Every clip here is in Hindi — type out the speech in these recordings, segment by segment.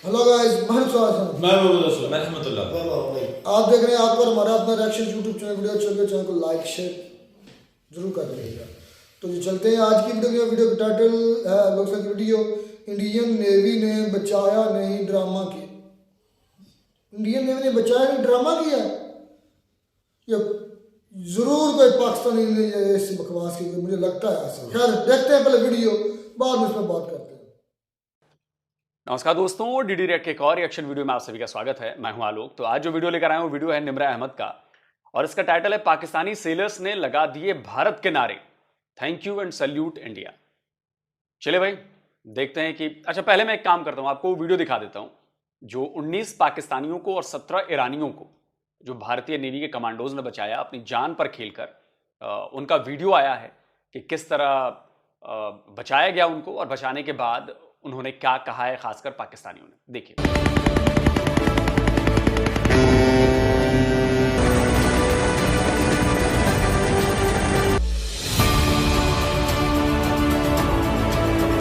हेलो गाइस, मैं स्वागत मैं मोहम्मद असलम। मैं रहमतुल्लाह। आप देख रहे हैं आप पर हमारा अपना रिएक्शन यूट्यूब चैनल वीडियो अच्छा लगे चैनल को लाइक शेयर जरूर कर दीजिएगा। तो जी चलते हैं आज की वीडियो की टाइटल है लोकसभा की वीडियो, इंडियन नेवी ने बचाया नहीं ड्रामा किया। इंडियन नेवी ने बचाया नहीं ड्रामा किया। ये जरूर कोई पाकिस्तानी ने इस बकवास की, मुझे लगता है ऐसा। खैर देखते हैं पहले वीडियो, बाद में इसमें बात करते हैं। नमस्कार दोस्तों, डीडी रिएक्ट के एक और रिएक्शन वीडियो में आप सभी का स्वागत है। मैं हूं आलोक। तो आज जो वीडियो लेकर आया हूं वीडियो है निम्रा अहमद का और इसका टाइटल है पाकिस्तानी सेलर्स ने लगा दिए भारत के नारे, thank you and salute India. चलिए भाई देखते हैं कि अच्छा पहले मैं एक काम करता हूं, आपको वीडियो दिखा देता हूं जो 19 पाकिस्तानियों को और 17 ईरानियों को जो भारतीय नेवी के कमांडोज ने बचाया अपनी जान पर खेलकर। उनका वीडियो आया है कि किस तरह बचाया गया उनको और बचाने के बाद उन्होंने क्या कहा है, खासकर पाकिस्तानियों ने। देखिए।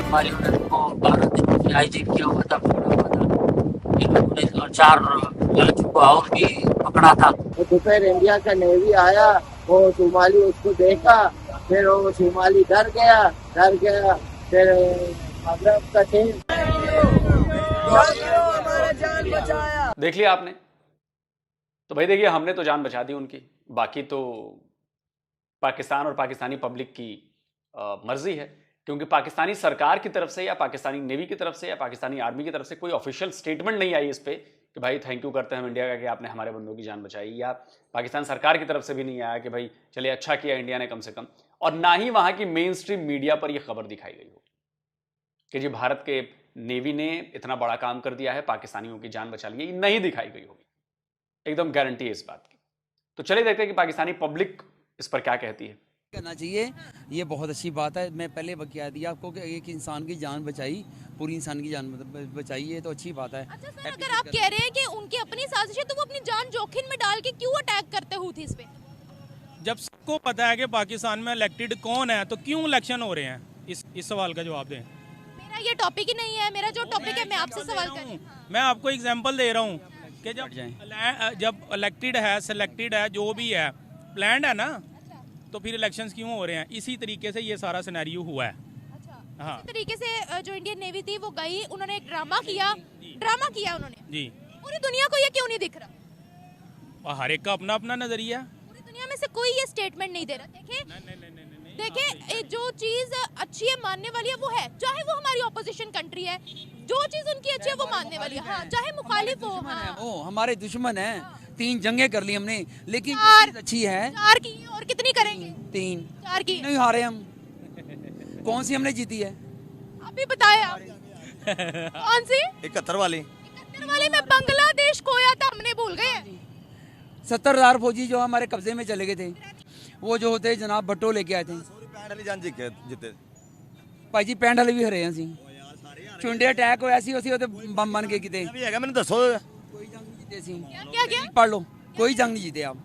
हमारे को 12 दिनों की हाइजीन किया हुआ था, पकड़ा हुआ था इन्होंने, और 4 लालचू को और भी पकड़ा था। तो फिर इंडिया का नेवी आया, वो सोमाली उसको देखा, फिर वो सोमाली डर गया, फिर अरब का थे। देख लिया आपने। तो भाई देखिए, हमने तो जान बचा दी उनकी, बाकी तो पाकिस्तान और पाकिस्तानी पब्लिक की मर्जी है, क्योंकि पाकिस्तानी सरकार की तरफ से या पाकिस्तानी नेवी की तरफ से या पाकिस्तानी आर्मी की तरफ से कोई ऑफिशियल स्टेटमेंट नहीं आई इस पे कि भाई थैंक यू करते हैं हम इंडिया का कि आपने हमारे बंदों की जान बचाई, या पाकिस्तान सरकार की तरफ से भी नहीं आया कि भाई चलिए अच्छा किया इंडिया ने कम से कम, और ना ही वहां की मेन स्ट्रीम मीडिया पर यह खबर दिखाई गई हो कि जी भारत के नेवी ने इतना बड़ा काम कर दिया है, पाकिस्तानियों की जान बचा ली है, नहीं दिखाई गई होगी। एकदम गारंटी है इस बात की। तो चलिए देखते हैं कि पाकिस्तानी पब्लिक इस पर क्या कहती है। करना चाहिए, ये बहुत अच्छी बात है। मैं पहले बता दिया आपको कि एक इंसान की जान बचाई, पूरी इंसान की जान बचाई, ये तो अच्छी बात है। अच्छा सर, अगर आप कह रहे हैं कि उनकी अपनी साजिश है तो वो अपनी जान जोखिम में डाल के क्यों अटैक करते हुथीस पे? जब सबको पता है कि पाकिस्तान में इलेक्टेड कौन है तो क्यों इलेक्शन हो रहे हैं? इस सवाल का जवाब दें। मेरा ये टॉपिक ही नहीं है, मेरा जो टॉपिक है मैं आपसे सवाल कर रही हूँ। मैं आपको एग्जांपल दे रहा हूँ कि जब इलेक्टेड है, सिलेक्टेड है, जो भी है, प्लान्ड है ना, तो फिर इलेक्शंस क्यों हो रहे हैं? इसी तरीके से ये सारा सिनेरियो हुआ है। अच्छा, हाँ। इसी तरीके से जो इंडियन नेवी थी वो गई, उन्होंने एक ड्रामा किया उन्होंने जी। पूरी दुनिया को ये क्यों नहीं दिख रहा? और हर एक का अपना अपना नजरिया। पूरी दुनिया में से कोई ये स्टेटमेंट नहीं दे रहा। देखिए जो चीज अच्छी है, मानने वाली है, वो है, चाहे वो हमारी ऑपोजिशन कंट्री है, जो चीज उनकी अच्छी है वो मानने वाली है। हाँ, चाहे मुखालिफ हो। हाँ। वो हमारे दुश्मन है। 3 जंगें कर ली हमने, लेकिन अच्छी है। 4 की और कितनी करेंगे? 3 4 की नहीं हारे हम। कौन सी हमने जीती है? आप भी बताए आप। कौन सी? 71 वाली। 71 वाले में बांग्लादेश खोया था, हमने भूल गए। 70,000 फौजी जो हमारे कब्जे में चले गए थे, वो जो होते जनाब भट्टो लेके आए थे। जीते भाई जी 65 वाले भी हरे हैं। चुंडे अटैक होया सी, उसी बम बन के किते मैंने दसो कोई जंग नहीं जीते सी। क्या पढ़ लो, कोई जंग नहीं जीते आप।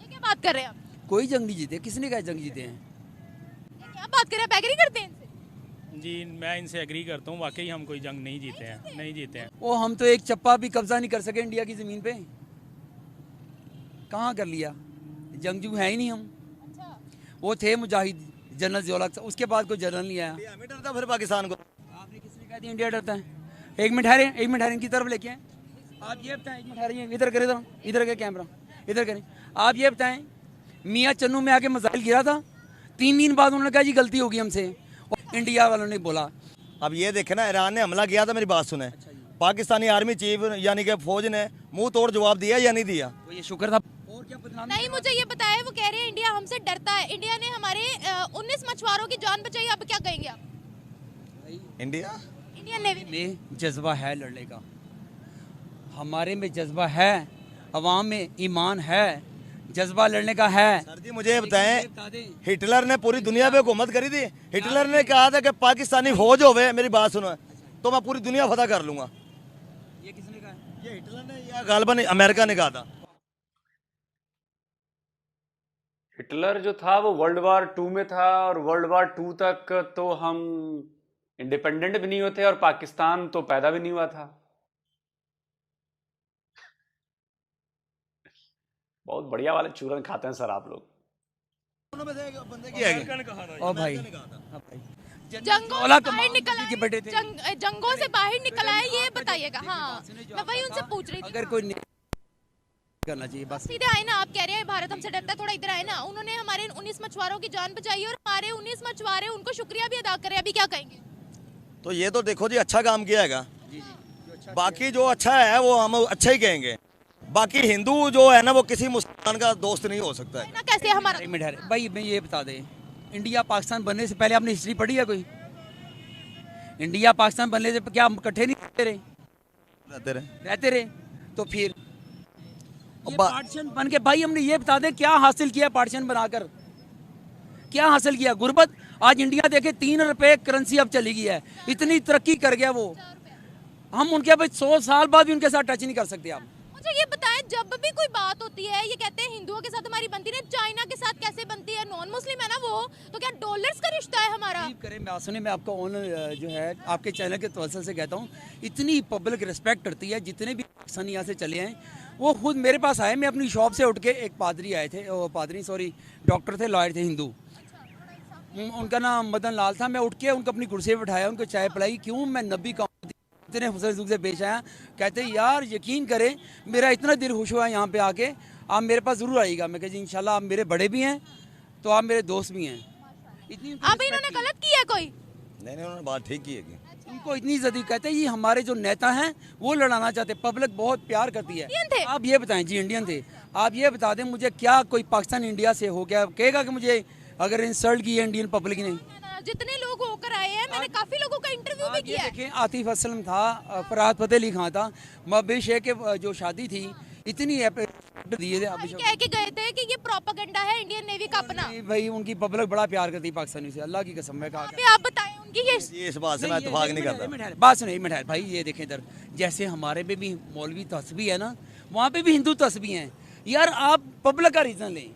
ये क्या बात कर रहे हैं आप? कोई जंग नहीं जीते। किसने कहा जंग जीते हैं? ये क्या बात कर रहे हैं? आप एग्री करते हैं इनसे? जी मैं इनसे एग्री करता हूँ, वाकई हम कोई जंग नहीं जीते हैं, नहीं जीते हैं। वो हम तो एक चप्पा भी कब्जा नहीं कर सके इंडिया की जमीन पे। कहाँ कर लिया? जंगजू है ही नहीं हम। वो थे मुजाहिद, जनरल जियोला, उसके बाद कोई जनरल नहीं आया। डरता फिर पाकिस्तान को। आपने किसने कहा इंडिया डरता है? एक मिनट ठहरे, एक मिनट ठहरे, इनकी तरफ लेके आए। आप ये बताएं, एक मिनट ठहरिए, इधर करें, इधर का कैमरा इधर करें। आप ये बताएं, मियाँ चन्नू में आके मिसाइल गिरा था, 3 दिन बाद उन्होंने कहा जी गलती होगी हमसे, और इंडिया वालों ने बोला। अब ये देखे ना, ईरान ने हमला किया था, मेरी बात सुने, पाकिस्तानी आर्मी चीफ यानी कि फौज ने मुंह तोड़ जवाब दिया या नहीं दिया? तो ये शुक्र था। और क्या बदनाम नहीं, मुझे ये बताया, वो कह रहे हैं इंडिया हमसे डरता है। इंडिया ने हमारे 19 मछुआरों की जान बचाई, अब क्या कहेंगे आप? इंडियन नेवी में जज्बा है लड़ने का, हमारे में जज्बा है, अवाम में ईमान है, जज्बा लड़ने का है। सर जी मुझे बताएं, हिटलर ने पूरी दुनिया पे हुकूमत करी थी। हिटलर ने कहा था कि पाकिस्तानी फौज होवे, मेरी बात सुनो, तो मैं पूरी दुनिया फतह कर लूंगा। ये किसने कहा? ये हिटलर ने या गालिबन अमेरिका ने कहा था। हिटलर जो था वो वर्ल्ड वार 2 में था, और वर्ल्ड वार 2 तक तो हम इंडिपेंडेंट भी नहीं होते और पाकिस्तान तो पैदा भी नहीं हुआ था। बहुत बढ़िया वाले चूरन खाते हैं सर आप लोग। ओ भाई जंगों औला से बाहर निकल आए, के बेटे थे। जंगों से बाहर निकल आए, ये बताइएगा। हाँ, मैं वही उनसे पूछ रही थी। अगर कोई नहीं करना चाहिए बस। सीधे आए ना, आप कह रहे हैं भारत हमसे डरता है, थोड़ा इधर आए ना। उन्होंने हमारे 19 मछुआरों की जान बचाई और हमारे 19 मछुआरे उनको शुक्रिया भी अदा करें। अभी क्या कहेंगे? तो ये तो देखो जी अच्छा काम किया हैगा, बाकी जो अच्छा है वो हम अच्छा ही कहेंगे। बाकी हिंदू जो है ना वो किसी मुसलमान का दोस्त नहीं हो सकता है। ना कैसे हमारा एक मिनट है भाई, मैं ये बता दें, इंडिया पाकिस्तान बनने से पहले आपने हिस्ट्री पढ़ी है कोई? इंडिया पाकिस्तान बनने से क्या हम इकट्ठे नहीं रहते रहे? तो फिर ये पार्टीशन बन के भाई हमने ये बता दें क्या हासिल किया पार्टीशन बनाकर, क्या हासिल किया? गुर्बत। आज इंडिया देखे 3 रुपए करेंसी अब चली गई है, इतनी तरक्की कर गया वो। हम उनके भाई 100 साल बाद भी उनके साथ टच नहीं कर सकते आप। मुझे ये बताएं, जब भी कोई बात होती है ये कहते हैं हिंदुओं के साथ हमारी बनती नहीं, चाइना के साथ कैसे बनती है? नॉन मुस्लिम है ना वो, तो क्या डॉलर्स का रिश्ता है हमारा? करें मैं सुने, मैं आपका ऑनर जो है आपके चैनल के तवज्जो से कहता हूँ, इतनी पब्लिक रिस्पेक्ट करती है। जितने भी पाकिस्तानी यहाँ से चले हैं वो खुद मेरे पास आए, मैं अपनी शॉप से उठ के, एक पादरी आए थे, पादरी सॉरी डॉक्टर थे, लॉयर थे, हिंदू, उनका नाम मदन लाल था। मैं उठ के उनको अपनी कुर्सी पे बिठाया, उनको चाय पिलाई। क्यों? मैं नबी का इतने हुस्न सुख से पेश आया। कहते यार यकीन करें मेरा इतना दिल खुश हुआ यहाँ पे आके, आप मेरे पास ज़रूर आइएगा। मैं कहा जी इंशाल्लाह, आप मेरे बड़े भी हैं तो आप मेरे दोस्त भी हैं। इतनी अब इन्होंने गलत किया है कोई? नहीं उन्होंने बात ठीक की है। उनको इतनी जदी कहते हैं ये हमारे जो नेता हैं वो लड़ाना चाहते, पब्लिक बहुत प्यार करती है। इंडियन थे? आप ये बताएं जी, इंडियन थे। आप ये बता दें मुझे, क्या कोई पाकिस्तान इंडिया से हो गया कहेगा कि मुझे अगर इंसल्ट की है इंडियन पब्लिक ने? जितने लोग होकर आए हैं, मैंने काफी लोगों का इंटरव्यू भी किया है। देखें, आतिफ असलम था, फरहाद फतेह अली खान था, महबूब शेख के जो शादी थी इतनी दिए थे। कह के गए थे कि ये प्रोपेगेंडा है इंडियन नेवी का अपना। भाई उनकी पब्लिक बड़ा प्यार करती है पाकिस्तानी से, अल्लाह की कसम। मैं कहा आप बताएं उनकी ये इस बात से मैं इत्तेफाक नहीं करता। बात सुनिए मिठाई भाई, ये देखें इधर, जैसे हमारे पे भी मौलवी तस्बी है ना, वहाँ पे भी हिंदू तस्बी हैं। यार आप पब्लिक का रीजन लें,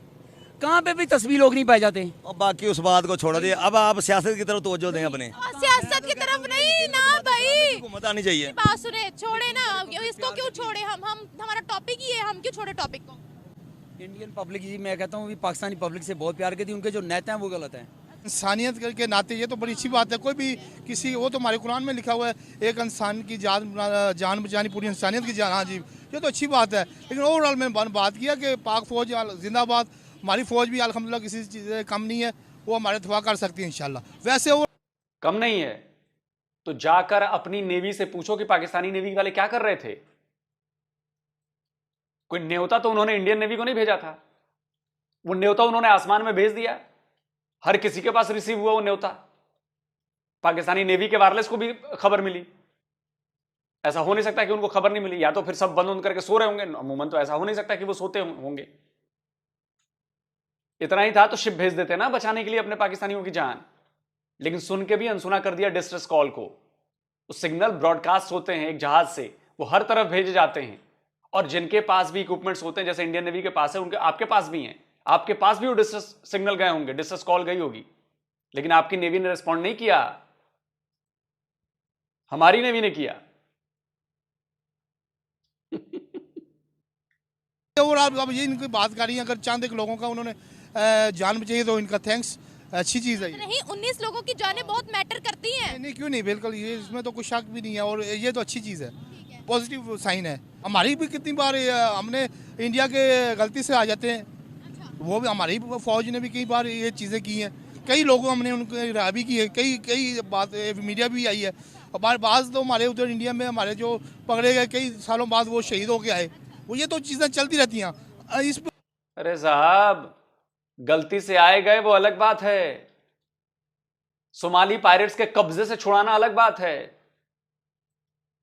कहाँ पे भी तस्वीर लोग नहीं पाए जाते। और बाकी उस बात को छोड़ दिए, अब आप सियासत की तरफ तवज्जो दें अपने। सियासत की तरफ नहीं ना भाई, हुकूमत आनी चाहिए। बात सुने, छोड़े ना इसको, क्यों छोड़े? हम हमारा टॉपिक ही है, हम क्यों छोड़े टॉपिक को? इंडियन पब्लिक जी, मैं कहता हूँ पाकिस्तानी पब्लिक से बहुत प्यार करती है, उनके जो नेता हैं वो गलत हैं। इंसानियत के नाते ये तो बड़ी अच्छी बात है। कोई भी किसी, वो तो हमारे कुरान में लिखा हुआ है एक इंसान की जान बचानी पूरी इंसानियत की जान। हाँ जी, ये तो अच्छी बात है। लेकिन ओवरऑल मैंने बात किया कि पाक फौज जिंदाबाद, हमारी फौज भी अल्हम्दुलिल्लाह किसी चीज़ से कम नहीं है, वो हमारे दफा कर सकती है इंशाल्लाह। वैसे वो कम नहीं है तो जाकर अपनी नेवी से पूछो कि पाकिस्तानी नेवी वाले क्या कर रहे थे। कोई न्योता तो उन्होंने इंडियन नेवी को नहीं भेजा था, वो न्योता उन्होंने आसमान में भेज दिया, हर किसी के पास रिसीव हुआ वो न्योता। पाकिस्तानी नेवी के वायरलेस को भी खबर मिली। ऐसा हो नहीं सकता कि उनको खबर नहीं मिली, या तो फिर सब बंद करके सो रहे होंगे। अमूमन तो ऐसा हो नहीं सकता कि वो सोते होंगे। इतना ही था तो शिप भेज देते ना बचाने के लिए अपने पाकिस्तानियों की जान। लेकिन सुन के भी अनसुना कर दिया डिस्ट्रेस कॉल को। उस सिग्नल ब्रॉडकास्ट होते हैं एक जहाज से, वो हर तरफ भेजे जाते हैं। और जिनके पास भी इक्विपमेंट्स होते हैं, जैसे इंडियन नेवी के पास है, उनके आपके पास भी हैं, आपके पास भी वो डिस्ट्रेस सिग्नल गए होंगे, डिस्ट्रेस कॉल गई होगी, लेकिन आपकी नेवी ने रिस्पॉन्ड नहीं किया, हमारी नेवी ने किया। और आप ये इनकी बात कर रही हैं, अगर चंद एक लोगों का उन्होंने जान बचाई तो इनका थैंक्स, अच्छी चीज़ है। नहीं, 19 लोगों की जानें बहुत मैटर करती हैं। नहीं क्यों नहीं, बिल्कुल, ये इसमें तो कोई शक भी नहीं है, और ये तो अच्छी चीज़ है, पॉजिटिव साइन है। हमारी भी कितनी बार हमने इंडिया के गलती से आ जाते हैं, वो भी हमारी फौज ने भी कई बार ये चीज़ें की हैं। कई लोगों हमने उनको रिहा भी की है, कई बात मीडिया भी आई है। और बाज़ तो हमारे उधर इंडिया में हमारे जो पकड़े गए कई सालों बाद वो शहीद होके आए, वो ये तो चीज़ें चलती रहती हैं। इस अरे साहब, गलती से आए गए वो अलग बात है, सोमाली पायरेट्स के कब्जे से छुड़ाना अलग बात है,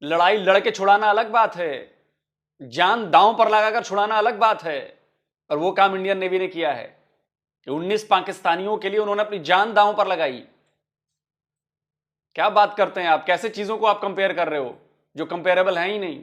लड़ाई लड़के छुड़ाना अलग बात है, जान दांव पर लगाकर छुड़ाना अलग बात है। और वो काम इंडियन नेवी ने किया है कि 19 पाकिस्तानियों के लिए उन्होंने अपनी जान दांव पर लगाई। क्या बात करते हैं आप, कैसे चीजों को आप कंपेयर कर रहे हो जो कंपेरेबल है ही नहीं।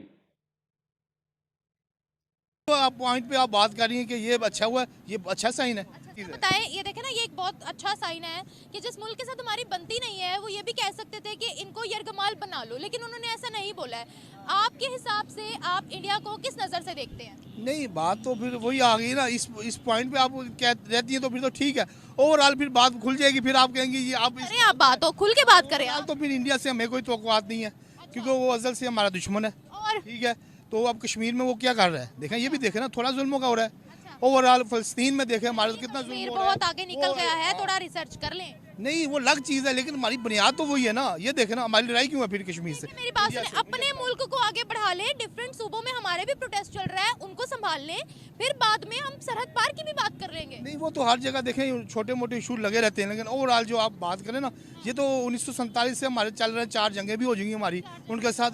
तो आप पॉइंट पे आप बात कर रही हैं कि ये अच्छा हुआ, ये अच्छा साइन है। बताएं, ये देखें ना, ये एक बहुत अच्छा साइन है कि जिस मुल्क के साथ हमारी बनती नहीं है, वो ये भी कह सकते थे कि इनको यरगमाल बना लो, लेकिन उन्होंने ऐसा नहीं बोला है। आपके हिसाब से आप इंडिया को किस नज़र से देखते हैं? नहीं, बात तो फिर वही आ गई ना, इस पॉइंट पे आप क्या रहती हैं तो फिर तो ठीक है। ओवरऑल फिर बात खुल जाएगी, फिर आप कहेंगे ये आप अरे आप बात हो, खुल के बात करें आप। तो फिर इंडिया से हमें कोई तवक्कुआत नहीं है, क्योंकि वो अज़ल से हमारा दुश्मन है। और ठीक है, तो अब कश्मीर में वो क्या कर रहा है, देखें, ये भी देखें ना, थोड़ा जुल्म का हो रहा है। ओवरऑल फ़लस्तीन में देखें हमारे कितना जुल्म कश्मीर हो रहा है। बहुत आगे निकल गया है, थोड़ा रिसर्च कर लें। नहीं, वो अलग चीज़ है, लेकिन हमारी बुनियाद तो वही है ना। ये देखें ना, हमारी लड़ाई क्यों है फिर कश्मीर से? मेरी बात सुने, अपने मुल्क को आगे बढ़ा ले। डिफरेंट सूबों में हमारे भी प्रोटेस्ट चल रहा है, उनको संभाल ले, फिर बाद में हम सरहद पार की भी बात कर लेंगे। नहीं, वो तो हर जगह देखें छोटे मोटे इशू लगे रहते हैं, लेकिन ओवरऑल जो आप बात करें ना, ये तो 1947 से हमारे चल रहे हैं, 4 जंगें भी हो जाएंगी हमारी उनके साथ।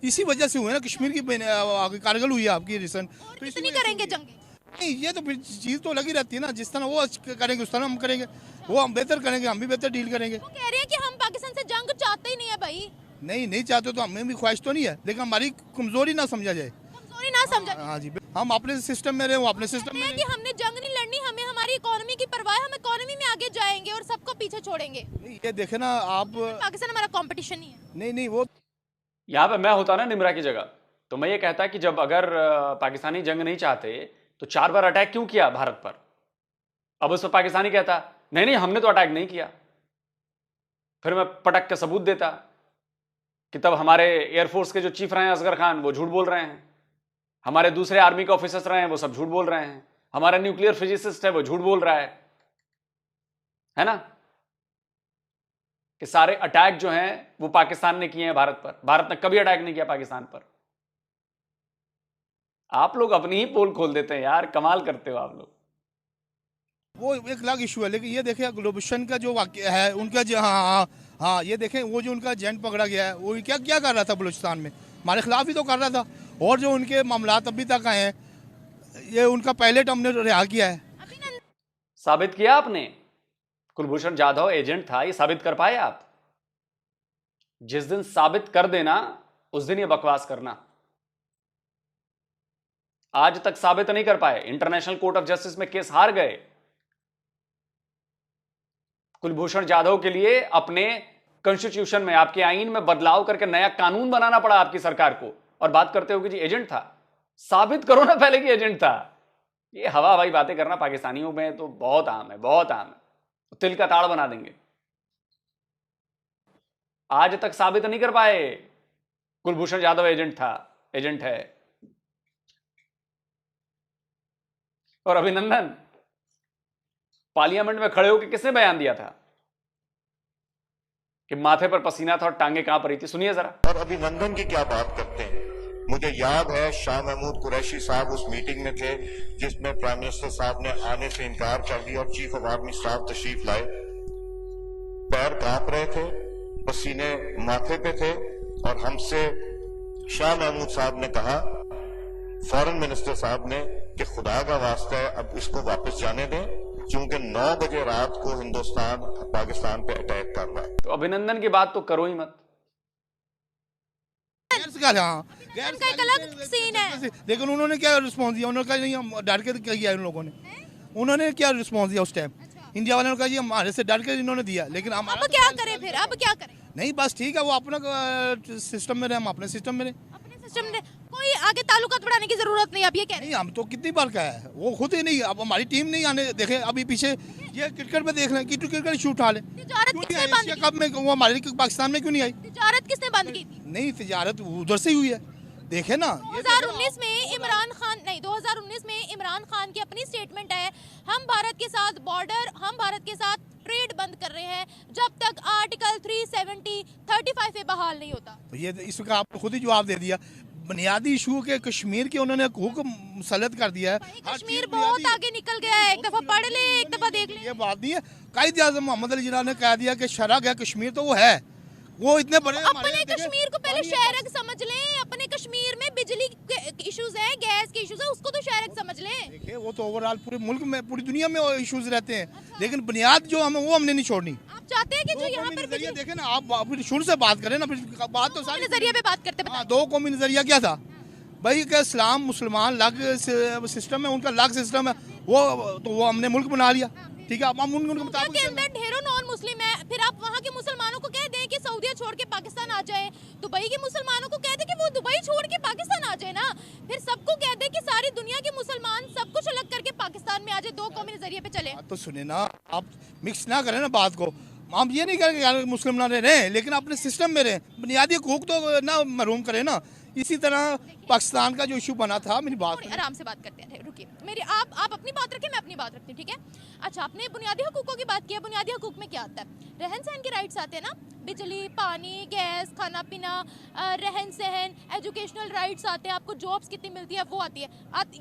इसी वजह से हुए ना, कश्मीर की कारगिल हुई है आपकी रिसेंट। तो कितनी करेंगे जंग? नहीं, ये तो फिर चीज़ तो लगी रहती है ना, जिस तरह वो करेंगे उस तरह हम करेंगे। वो हम बेहतर करेंगे, हम भी बेहतर डील करेंगे। वो कह रहे हैं कि हम पाकिस्तान से जंग चाहते ही नहीं है भाई। नहीं चाहते तो हमें भी ख्वाहिश तो नहीं है, लेकिन हमारी कमजोरी ना समझा जाए। कमजोरी ना समझा। हाँ जी, हम अपने सिस्टम में रहे, वो अपने सिस्टम में कि हमने जंग नहीं लड़नी, हमें हमारी इकोनॉमी की परवाह है, हम इकोनॉमी में आगे जाएंगे और सबको पीछे छोड़ेंगे। ये देखे ना आप, पाकिस्तान हमारा कंपटीशन नहीं है। नहीं वो यहाँ पे मैं होता ना निमरा की जगह, तो मैं ये कहता कि जब अगर पाकिस्तानी जंग नहीं चाहते तो 4 बार अटैक क्यों किया भारत पर? अब उस पर पाकिस्तानी कहता नहीं हमने तो अटैक नहीं किया। फिर मैं पटक के सबूत देता कि तब हमारे एयरफोर्स के जो चीफ रहे हैं असगर खान, वो झूठ बोल रहे हैं, हमारे दूसरे आर्मी के ऑफिसर्स रहे हैं वो सब झूठ बोल रहे हैं, हमारा न्यूक्लियर फिजिसिस्ट है वो झूठ बोल रहा है ना, कि सारे अटैक जो हैं वो पाकिस्तान ने किए हैं भारत पर। भारत ने कभी अटैक नहीं किया पाकिस्तान पर। आप लोग अपनी ही पोल खोल देते हैं यार, कमाल करते हो आप लोग। वो एक अलग इशू है, लेकिन ये देखें ग्लोबेशन का जो वाक़या है उनका जो हाँ ये देखें, वो जो उनका एजेंट पकड़ा गया है वो क्या कर रहा था बलूचिस्तान में, हमारे खिलाफ ही तो कर रहा था। और जो उनके मामलात अभी तक आए हैं, ये उनका पायलट हमने रिहा किया है। साबित किया आपने कुलभूषण जाधव एजेंट था, ये साबित कर पाए आप? जिस दिन साबित कर देना उस दिन ये बकवास करना। आज तक साबित नहीं कर पाए, इंटरनेशनल कोर्ट ऑफ जस्टिस में केस हार गए। कुलभूषण जाधव के लिए अपने कॉन्स्टिट्यूशन में, आपके आईन में बदलाव करके नया कानून बनाना पड़ा आपकी सरकार को, और बात करते हो कि जी एजेंट था। साबित करो ना पहले कि एजेंट था। ये हवा हवाई बातें करना पाकिस्तानियों में तो बहुत आम है, बहुत आम है, तिल का ताड़ बना देंगे। आज तक साबित नहीं कर पाए कुलभूषण जाधव एजेंट था, एजेंट है। और अभिनंदन पार्लियामेंट में खड़े होकर किसने बयान दिया था कि माथे पर पसीना था और टांगे कांप रही थी? सुनिए जरा। और अभिनंदन की क्या बात करते हैं। मुझे याद है शाह महमूद कुरैशी साहब उस मीटिंग में थे जिसमें प्राइम मिनिस्टर साहब ने आने से इनकार कर दिया और चीफ ऑफ आर्मी स्टाफ तशरीफ लाए। पैर कांप रहे थे, पसीने माथे पे थे, और हमसे शाह महमूद साहब ने कहा, फॉरेन मिनिस्टर साहब ने, कि खुदा का वास्ता है अब इसको वापस जाने दें, क्योंकि 9 बजे रात को हिंदुस्तान पाकिस्तान पे अटैक कर रहा है। तो अभिनंदन की बात तो करो ही मत। का एक अलग सीन है। लेकिन उन्होंने क्या रिस्पॉन्स दिया? उन्होंने कहा नहीं, हम डर के किया इन लोगों ने। उन्होंने क्या रिस्पॉन्स दिया उस टाइम? इंडिया वालों ने कहा जी हमारे से डर के इन्होंने दिया, लेकिन हम अब क्या करें फिर? अब क्या करें? नहीं, बस ठीक है, वो अपना सिस्टम में रहे, हम अपने सिस्टम में रहे। अपने सिस्टम में कोई आगे ताल्लुकात बढ़ाने की जरूरत नहीं। अब ये कह रहे नहीं, हम तो कितनी बार कहा है, वो खुद ही नहीं, अब हमारी टीम नहीं आने। देखे अभी पीछे ये क्रिकेट में देख रहे हैं कि क्रिकेट इशू उठा ले, कब में वो हमारे पाकिस्तान में क्यों नहीं आई? तिजारत किसने बंद की थी? नहीं, तिजारत उधर से ही हुई है, देखे ना। 2019 में इमरान खान, नहीं 2019 में इमरान खान की अपनी स्टेटमेंट है, हम भारत के साथ बॉर्डर, हम भारत के साथ ट्रेड बंद कर रहे हैं जब तक आर्टिकल 370-35 पे बहाल नहीं होता। तो ये इसका आपने खुद ही जवाब दे दिया। बुनियादी इशू के कश्मीर के उन्होंने हुक्म मुसल्लत कर दिया है। कश्मीर बहुत आगे निकल गया है, एक दफा पढ़ ले, एक दफा देख ले। ये बात नहीं है, कायदे आज़म मोहम्मद अली जिन्ना ने कह दिया कि शरा गया कश्मीर, तो वो है, वो इतने बड़े अपने कश्मीर को पहले शहरक समझ लें। अपने कश्मीर में बिजली के इश्यूज हैं, गैस के इश्यूज हैं, उसको तो शहरक समझ लें। देखिए वो तो ओवरऑल पूरे मुल्क में, पूरी दुनिया में इश्यूज रहते हैं, लेकिन बुनियाद जो हमें वो हमने नहीं छोड़नी। आप चाहते हैं कि जो यहाँ पर देखे ना, आप फिर शुरू से बात करें ना, फिर बात तो सारी नजरिए पे बात करते हैं। 2 कौमी नजरिया क्या था भाई, क्या इस्लाम मुसलमान अलग सिस्टम है, उनका अलग सिस्टम है, वो हमने मुल्क बना लिया, ठीक है। अब हम उनके मुताबिक के अंदर ढेरों नॉन मुस्लिम है, फिर आप वहाँ के मुसलमानों को कह दें कि सऊदीया छोड़ के पाकिस्तान आ जाए, दुबई के मुसलमानों को कह दें कि वो सोचे ना, फिर सबको कह दे कि सारी दुनिया के मुसलमान सब कुछ अलग करके पाकिस्तान में आ जाए, दो कौमी नजरिए पे चले। तो सुने ना, आप मिक्स ना करें ना बात को। हम ये नहीं करेंगे यार मुस्लिम ना रहें, लेकिन अपने सिस्टम में रहें, बुनियादी हकूक तो ना महरूम करें ना। इसी तरह पाकिस्तान का जो इशू बना था, मेरी बात आराम से बात करते हैं, रुकिए मेरी, आप अपनी बात रखें, मैं अपनी बात रखती हूँ, ठीक है? अच्छा, आपने बुनियादी हकूकों की बात की है। बुनियादी हकूक में क्या आता है? रहन सहन के राइट्स आते हैं ना, बिजली, पानी, गैस, खाना पीना, रहन सहन, एजुकेशनल राइट्स आते हैं, आपको जॉब्स कितनी मिलती है वो आती है,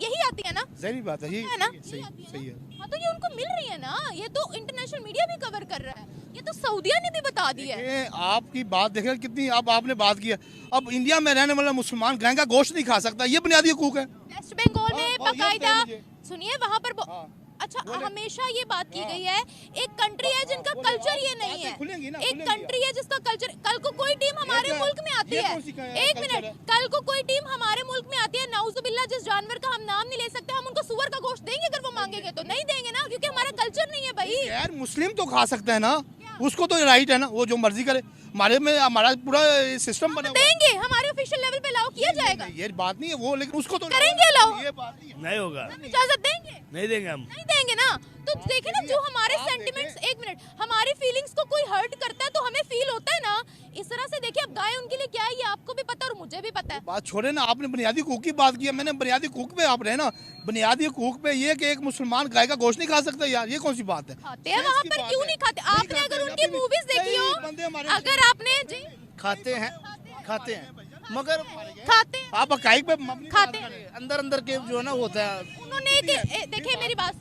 यही आती है ना? सही बात है ना? सही है। हाँ, तो ये उनको मिल रही है ना, ये तो इंटरनेशनल मीडिया भी कवर कर रहा है, ये तो सऊदिया ने भी बता दिया है। आपकी बात देखें कितनी, अब आपने बात की है, अब इंडिया में रहने वाला मुसलमान गाय का गोश्त नहीं खा सकता, ये बुनियादी हकूक है। वेस्ट बंगाल में बाकायदा, सुनिए वहाँ पर अच्छा, हमेशा ये बात की गई है, एक कंट्री है जिनका कल्चर ये नहीं है, एक कंट्री है जिसका कल्चर, कल को कोई टीम हमारे मुल्क में आती है, एक मिनट, कल को कोई टीम हमारे मुल्क में आती है, नाउजुबिल्लाह, जिस जानवर का हम नाम नहीं ले सकते, हम उनको सुअर का गोश्त देंगे अगर वो मांगेंगे? तो नहीं देंगे ना, क्योंकि हमारा कल्चर नहीं है भाई। यार मुस्लिम तो खा सकता है ना, उसको तो राइट है ना, वो जो मर्जी करे। हमारे में हमारा पूरा सिस्टम बना देंगे, हमारे ऑफिशियल लेवल पे अलाउ किया जाएगा, ये बात नहीं है वो, लेकिन उसको तो करेंगे अलाउ, ये बात नहीं होगा, इजाजत देंगे, नहीं देंगे हम, नहीं देंगे ना। तो देखे ना, जो हमारे सेंटिमेंट्स, एक मिनट, हमारी फीलिंग्स को कोई हर्ट करता है तो हमें फील होता है ना, इस तरह से देखिए, अब गाय उनके लिए क्या है ये आपको भी पता है और मुझे भी पता है। बात छोड़े ना, आपने बुनियादी हकूक की बात की है, मैंने बुनियादी हकूक पे आप रहे ना, बुनियादी हकूक पे ये कि एक मुसलमान गाय का गोश्त नहीं खा सकता, यार ये कौन सी बात है? खाते हैं वहाँ पर, क्यों नहीं खाते? आपने अगर उनकी मूवीज देखी हो, अगर आपने जी खाते हैं मगर खाते हैं, आप हकाइक पे खाते हैं, अंदर अंदर के जो है ना होता है। उन्होंने देखिए मेरी बात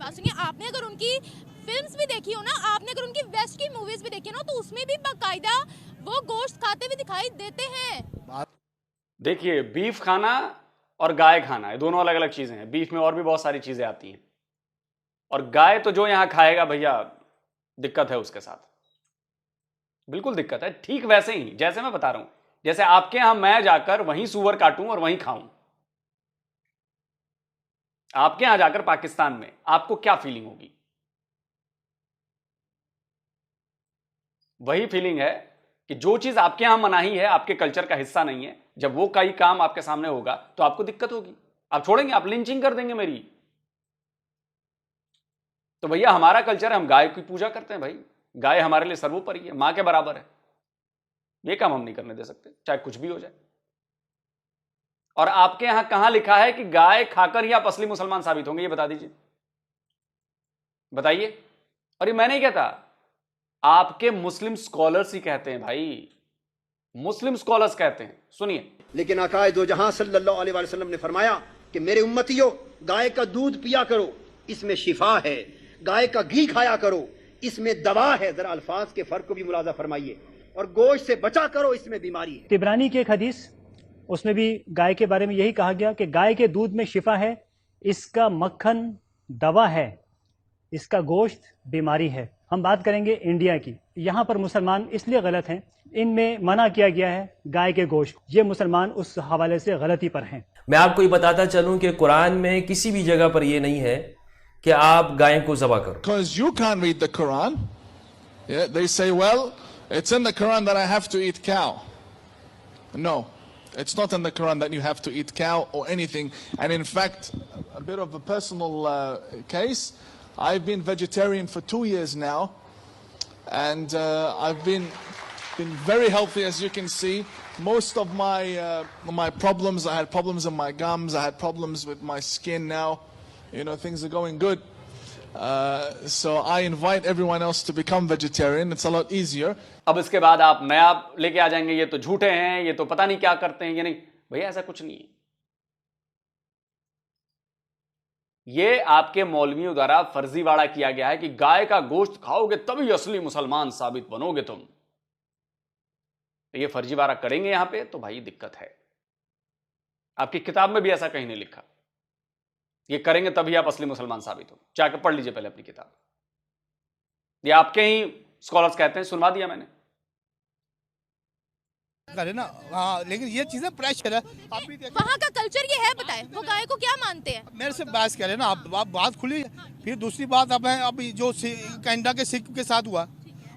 सुनिए, आपने अगर उनकी फिल्म्स भी देखी हो ना, आपने अगर उनकी वेस्ट की मूवीज भी देखी हो ना, तो उसमें भी बाकायदा वो गोश्त खाते हुए दिखाई देते हैं। देखिए, बीफ खाना और गाय खाना ये दोनों अलग अलग चीजें हैं। बीफ में और भी बहुत सारी चीजें आती हैं, और गाय तो जो यहां खाएगा भैया, दिक्कत है उसके साथ, बिल्कुल दिक्कत है। ठीक वैसे ही जैसे मैं बता रहा हूं, जैसे आपके यहां मैं जाकर वहीं सूअर काटूं और वहीं खाऊं, आपके यहां जाकर पाकिस्तान में आपको क्या फीलिंग होगी? वही फीलिंग है कि जो चीज आपके यहां मनाही है, आपके कल्चर का हिस्सा नहीं है, जब वो कई काम आपके सामने होगा तो आपको दिक्कत होगी, आप छोड़ेंगे, आप लिंचिंग कर देंगे मेरी। तो भैया हमारा कल्चर है, हम गाय की पूजा करते हैं भाई, गाय हमारे लिए सर्वोपरि है, मां के बराबर है। ये काम हम नहीं करने दे सकते, चाहे कुछ भी हो जाए। और आपके यहां कहां लिखा है कि गाय खाकर ही आप असली मुसलमान साबित होंगे? ये बता दीजिए, बताइए। और ये मैं नहीं कहता, आपके मुस्लिम स्कॉलर्स ही कहते हैं भाई, मुस्लिम स्कॉलर्स कहते हैं। सुनिए, लेकिन आकाए दो जहां सल्लल्लाहु अलैहि वसल्लम ने फरमाया कि मेरे उम्मतियों, गाय का दूध पिया करो, इसमें शिफा है, गाय का घी खाया करो, इसमें दवा है। जरा अल्फाज के फर्क को भी मुलाजा फरमाइए। और गोश्त से बचा करो, इसमें बीमारी है। तिबरानी के एक हदीस, उसमें भी गाय के बारे में यही कहा गया कि गाय के दूध में शिफा है, इसका मक्खन दवा है, इसका गोश्त बीमारी है। हम बात करेंगे इंडिया की। यहाँ पर मुसलमान इसलिए गलत हैं, इनमें मना किया गया है गाय के गोश्त, ये मुसलमान उस हवाले से गलती पर हैं। मैं आपको ये बताता चलूं कि कुरान में किसी भी जगह पर ये नहीं है कि आप गाय को ज़बह करो। Because you can't read the Quran. Yeah, they say, well, it's in the Quran that I have to eat cow. No, it's not in the Quran that you have to eat cow or anything. And in fact, a bit of a personal case, I've been vegetarian for 2 years now, and I've been very healthy, as you can see. Most of my problems, I had problems in my gums, I had problems with my skin now. You know, things are going good. So I invite everyone else to become vegetarian. It's a lot easier. अब इसके बाद आप नया लेके आ जाएंगे, ये तो झूठे हैं, ये तो पता नहीं क्या करते हैं, ये नहीं भैया, ऐसा कुछ नहीं है। ये आपके मौलवियों द्वारा फर्जीवाड़ा किया गया है कि गाय का गोश्त खाओगे तभी असली मुसलमान साबित बनोगे तुम। ये फर्जीवाड़ा करेंगे यहां पे तो भाई दिक्कत है। आपकी किताब में भी ऐसा कहीं नहीं लिखा, ये करेंगे तभी आप असली मुसलमान साबित हो। जाकर पढ़ लीजिए पहले अपनी किताब, ये आपके ही स्कॉलर्स कहते हैं, सुनवा दिया मैंने। करे ना, हाँ, लेकिन ये चीजें प्रेशर है। आप भी वहाँ का कल्चर ये है, बताए वो गाय को क्या मानते हैं? मेरे से बहस करें ना आप, बात खुली। फिर दूसरी बात, अब अभी जो कनाडा के सिख के साथ हुआ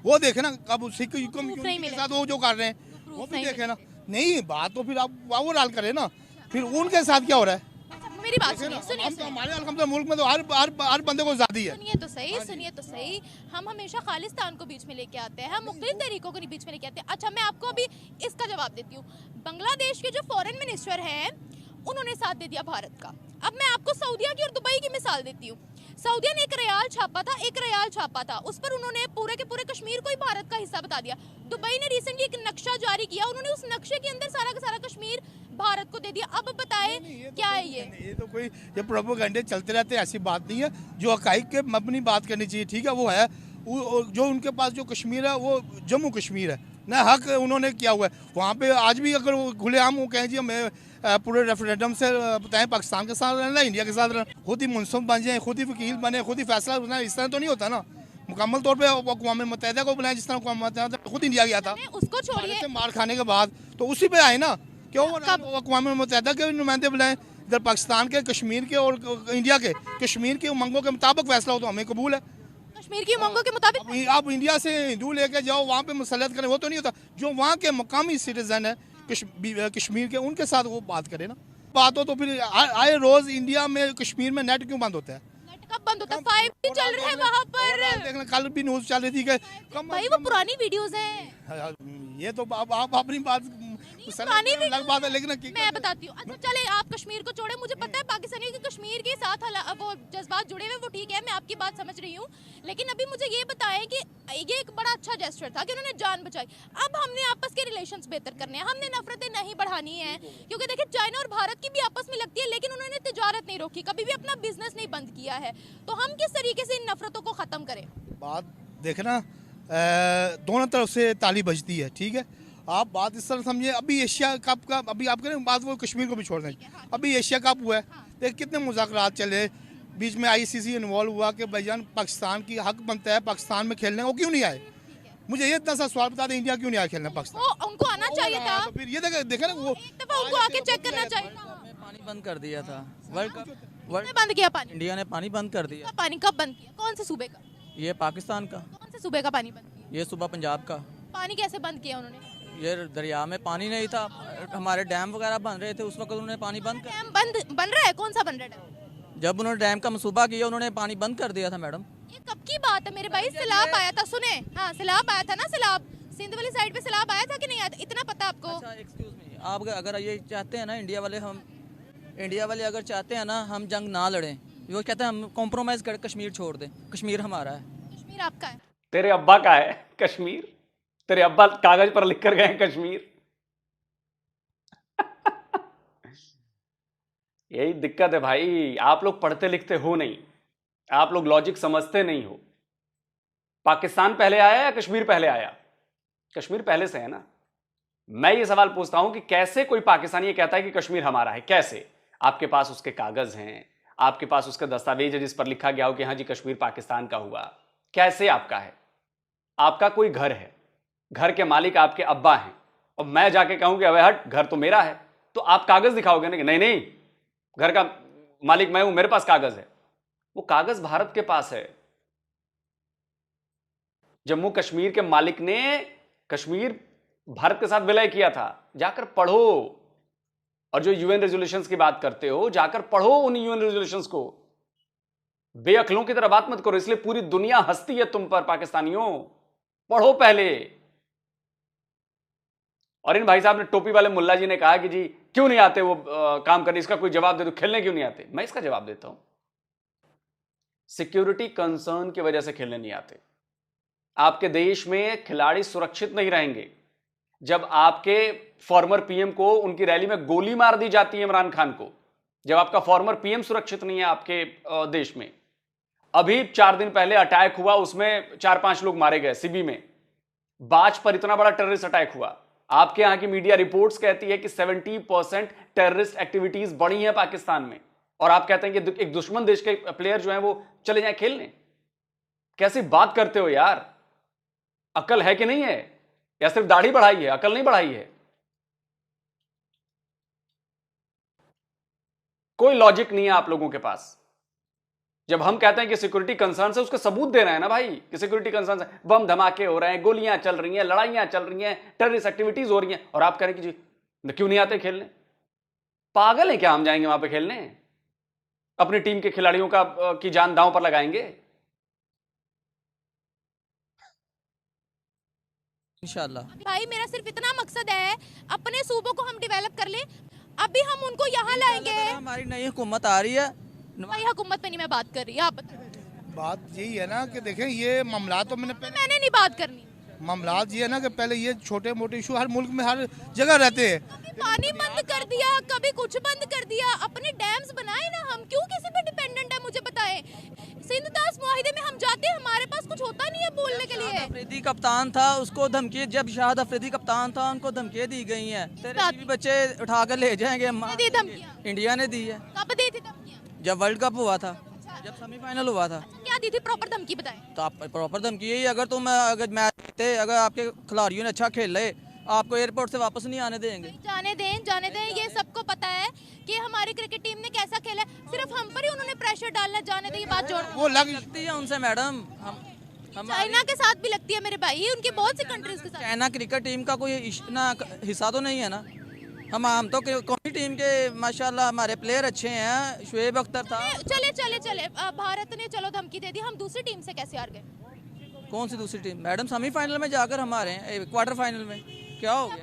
वो देखे ना, अब सिख के साथ वो जो कर रहे हैं वो भी देखे ना। नहीं बात तो फिर आप वो डाल करे ना, फिर उनके साथ क्या हो रहा है? मेरी बात सुनिए सुनिए हम तो हमारे अल्हम्दुलिल्लाह मुल्क में तो हर बंदे को आज़ादी है। सुनिए तो सही हम हमेशा खालिस्तान को बीच में लेके आते हैं, हम मुख्तलिफ तरीकों को बीच में लेके आते हैं। अच्छा मैं आपको अभी इसका जवाब देती हूँ। बांग्लादेश के जो फॉरेन मिनिस्टर हैं उन्होंने साथ दे दिया भारत का। अब मैं आपको सऊदीया की और दुबई की मिसाल देती हूँ। सऊदीया ने एक रियाल छापा था, उस पर उन्होंने पूरे के पूरे कश्मीर को ही भारत का हिस्सा बता दिया। दुबई ने रिसेंटली एक नक्शा जारी किया, उन्होंने उस नक्शे के अंदर सारा का सारा कश्मीर भारत को दे दिया। अब बताए क्या है ये तो कोई ये प्रोपेगेंडे चलते रहते हैं, ऐसी बात नहीं है। जो हकाइक के मबनी बात करनी चाहिए, ठीक है, वो है जो उनके पास जो कश्मीर है वो जम्मू कश्मीर है ना, हक उन्होंने किया हुआ है वहाँ पे। आज भी अगर वो खुलेआम वो कहें जी हमें पूरे रेफरेंडम से बताएं पाकिस्तान के साथ रहना, इंडिया के साथ रहना, खुद ही मुंसफ बन जाए, खुद ही वकील बने, खुद ही फैसला बनाए, इस तरह तो नहीं होता ना। मुकम्मल तौर पे अक़वाम मुत्तहिदा को बुलाएं, जिस तरह अक़वाम मुत्तहिदा खुद इंडिया गया था उसको छोड़िए, मार खाने के बाद, तो उसी पे आए ना। क्यों अक़वाम मुत्तहिदा के नुमाइंदे बुलाएं? इधर पाकिस्तान के, कश्मीर के और इंडिया के, कश्मीर के उमंगों के मुताबिक फैसला हो तो हमें कबूल है। कश्मीर की उमंगों के मुताबिक आप इंडिया से हिंदू लेके जाओ वहाँ पे मुसल्लत करें, वो तो नहीं होता। जो वहाँ के मकामी सिटीजन है कश्मीर के, उनके साथ वो बात करें ना। बात हो तो फिर आए रोज इंडिया में कश्मीर में नेट क्यों बंद होता है? कब बंद होता है? 5G चल रहा है वहाँ पर। देखना कल भी न्यूज चल रही थी कि भाई वो पुरानी वीडियोस हैं। ये तो आप अपनी बात अलग बात है, लेकिन मैं बताती हूँ। अच्छा चले आप कश्मीर को छोड़े, मुझे पता है पाकिस्तानियों के कश्मीर के साथ वो जज्बात जुड़े हुए, वो ठीक है, मैं आपकी बात समझ रही हूँ। लेकिन अभी मुझे ये बताएं कि ये एक बड़ा अच्छा जेस्चर था कि उन्होंने जान बचाई। अब हमने आपस के रिलेशंस बेहतर करने हैं, हमने नफरतें नहीं बढ़ानी है, क्योंकि देखिए चाइना और भारत की भी आपस में लगती है, लेकिन उन्होंने तिजारत नहीं रोकी, कभी भी अपना बिजनेस नहीं बंद किया है। तो हम किस तरीके से इन नफरतों को खत्म करें? बात देखना दोनों तरफ से ताली बजती है, ठीक है। आप बात इस तरह समझिए, अभी एशिया कप का, अभी आप करें बात, वो कश्मीर को भी छोड़ दें। अभी एशिया कप हुआ है, देख कितने मुज़ाकरात चले, बीच में ICC इन्वॉल्व हुआ कि भाईजान पाकिस्तान की हक बनता है पाकिस्तान में खेलने, वो क्यों नहीं आए? मुझे ये इतना सा सवाल बता दें, इंडिया क्यों नहीं आया खेलने पाकिस्तान? उनको आना चाहिए था। तो फिर ये देखे ना, वो उनको आके चेक करना चाहिए था। पानी बंद कर दिया था वर्ल्ड कप, बंद किया पानी, इंडिया ने पानी बंद कर दिया। पानी कब बंद किया? कौन से सूबे का? ये पाकिस्तान का। कौन से सूबे का पानी बंद किया? ये सूबा पंजाब का। पानी कैसे बंद किया उन्होंने? ये दरिया में पानी नहीं था, हमारे डैम वगैरह बन रहे थे, उस वक्त उन्होंने पानी बंद कर। डैम बन रहा है? कौन सा बन रहा है? जब उन्होंने डैम का मंसूबा किया उन्होंने पानी बंद कर दिया था। मैडम ये कब की बात है मेरे भाई? सैलाब आया था, सुने? हाँ सैलाब आया था ना, सैलाब सिंध वाली साइड पे सैलाब आया था कि नहीं आया था? इतना पता आपको? अच्छा एक्सक्यूज मी, आप अगर ये चाहते हैं ना इंडिया वाले अगर चाहते हैं ना हम जंग ना लड़ें, वो कहते हैं हम कॉम्प्रोमाइज कर कश्मीर छोड़ दें, कश्मीर हमारा है। कश्मीर आपका है? तेरे अब्बा का है कश्मीर, तेरे अब्बा कागज पर लिख कर गए कश्मीर। यही दिक्कत है भाई, आप लोग पढ़ते लिखते हो नहीं, आप लोग लॉजिक समझते नहीं हो। पाकिस्तान पहले आया या कश्मीर पहले आया? कश्मीर पहले से है ना। मैं ये सवाल पूछता हूं कि कैसे कोई पाकिस्तानी ये कहता है कि कश्मीर हमारा है? कैसे? आपके पास उसके कागज हैं, आपके पास उसके दस्तावेज है जिस पर लिखा गया हो कि हाँ जी कश्मीर पाकिस्तान का हुआ। कैसे आपका है? आपका कोई घर है, घर के मालिक आपके अब्बा हैं, और मैं जाके कहूंगी अबे हट घर तो मेरा है, तो आप कागज दिखाओगे ना कि नहीं नहीं घर का मालिक मैं हूं, मेरे पास कागज है। वो कागज भारत के पास है। जम्मू कश्मीर के मालिक ने कश्मीर भारत के साथ विलय किया था, जाकर पढ़ो। और जो यूएन रेजोल्यूशंस की बात करते हो, जाकर पढ़ो उन यूएन रेजोल्यूशंस को। बेअक्लों की तरह बात मत करो, इसलिए पूरी दुनिया हंसती है तुम पर पाकिस्तानियों। पढ़ो पहले। और इन भाई साहब ने, टोपी वाले मुल्ला जी ने कहा कि जी क्यों नहीं आते वो काम करने, इसका कोई जवाब दे दो, खेलने क्यों नहीं आते? मैं इसका जवाब देता हूं, सिक्योरिटी कंसर्न की वजह से खेलने नहीं आते। आपके देश में खिलाड़ी सुरक्षित नहीं रहेंगे जब आपके फॉर्मर पीएम को उनकी रैली में गोली मार दी जाती है, इमरान खान को, जब आपका फॉर्मर पीएम सुरक्षित नहीं है आपके देश में। अभी 4 दिन पहले अटैक हुआ, उसमें 4-5 लोग मारे गए सिबी में। बाज पर इतना बड़ा टेररिस्ट अटैक हुआ। आपके यहां की मीडिया रिपोर्ट्स कहती है कि 70% टेररिस्ट एक्टिविटीज बढ़ी हैं पाकिस्तान में, और आप कहते हैं कि एक दुश्मन देश के प्लेयर जो हैं वो चले जाएं खेलने। कैसी बात करते हो यार? अकल है कि नहीं है? या सिर्फ दाढ़ी बढ़ाई है, अकल नहीं बढ़ाई है? कोई लॉजिक नहीं है आप लोगों के पास। जब हम कहते हैं कि सिक्योरिटी कंसर्न है, उसका सबूत दे रहे हैं ना भाई कि सिक्योरिटी कंसर्न है। बम धमाके हो रहे हैं, गोलियां चल रही हैं, लड़ाइयां चल रही हैं, टेररिस्ट एक्टिविटीज हो रही हैं, और आप कह रहे हैं कि जी क्यों नहीं आते खेलने? पागल है क्या? हम जाएंगे वहां पे खेलने? अपनी टीम के खिलाड़ियों की जान दांव पर लगाएंगे? इंशाल्लाह। भाई मेरा सिर्फ इतना मकसद है, अपने सूबों को हम डेवलप कर ले। अभी हम उनको यहाँ लाएंगे। हमारी नई हुकूमत आ रही है। भाई हुकूमत पे नहीं मैं बात कर रही, आप बात यही है ना कि देखें ये मामला तो मैंने नहीं बात करनी। मामला ये है ना कि पहले ये छोटे मोटे इशू हर मुल्क में हर जगह रहते हैं। पानी बंद कर दिया, कभी कुछ बंद कर दिया, अपने डैम्स बनाए ना, हम क्यों किसी पे डिपेंडेंट है? मुझे बताएं। सिंध तास मुआहिदे में हम जाते हैं, हमारे पास कुछ होता नहीं है बोलने के लिए। अफरीदी कप्तान था, उसको धमकी, जब शाहिद अफरीदी कप्तान था उनको धमकियाँ दी गई हैं, तेरे भी बच्चे उठाकर ले जाएंगे। इंडिया ने दी है। कब दी थी धमकियाँ? जब वर्ल्ड कप हुआ था, जब सेमीफाइनल हुआ था। क्या दी थी? प्रॉपर धमकी बताएं। तो आप प्रॉपर धमकी यही, अगर मैच जीते, अगर आपके खिलाड़ियों ने अच्छा खेले, आपको एयरपोर्ट से वापस नहीं आने देंगे। जाने दें, ये सबको पता है कि हमारी क्रिकेट टीम ने कैसा खेला। सिर्फ हम पर ही उन्होंने प्रेशर डालना, जाने दें ये बात जोड़। वो लगती है उनसे मैडम। चाइना के साथ भी लगती है मेरे भाई, उनकी बहुत सी कंट्रीज के साथ। चाइना क्रिकेट टीम का कोई हिस्सा तो नहीं है ना। हम तो कौन टीम के माशाल्लाह हमारे प्लेयर अच्छे हैं। शुएब अख्तर था। चले भारत ने चलो धमकी दे दी, हम दूसरी टीम से कैसे हार गए? कौन सी दूसरी टीम मैडम? सेमीफाइनल में जाकर हमारे क्वार्टर फाइनल में क्या हो गया?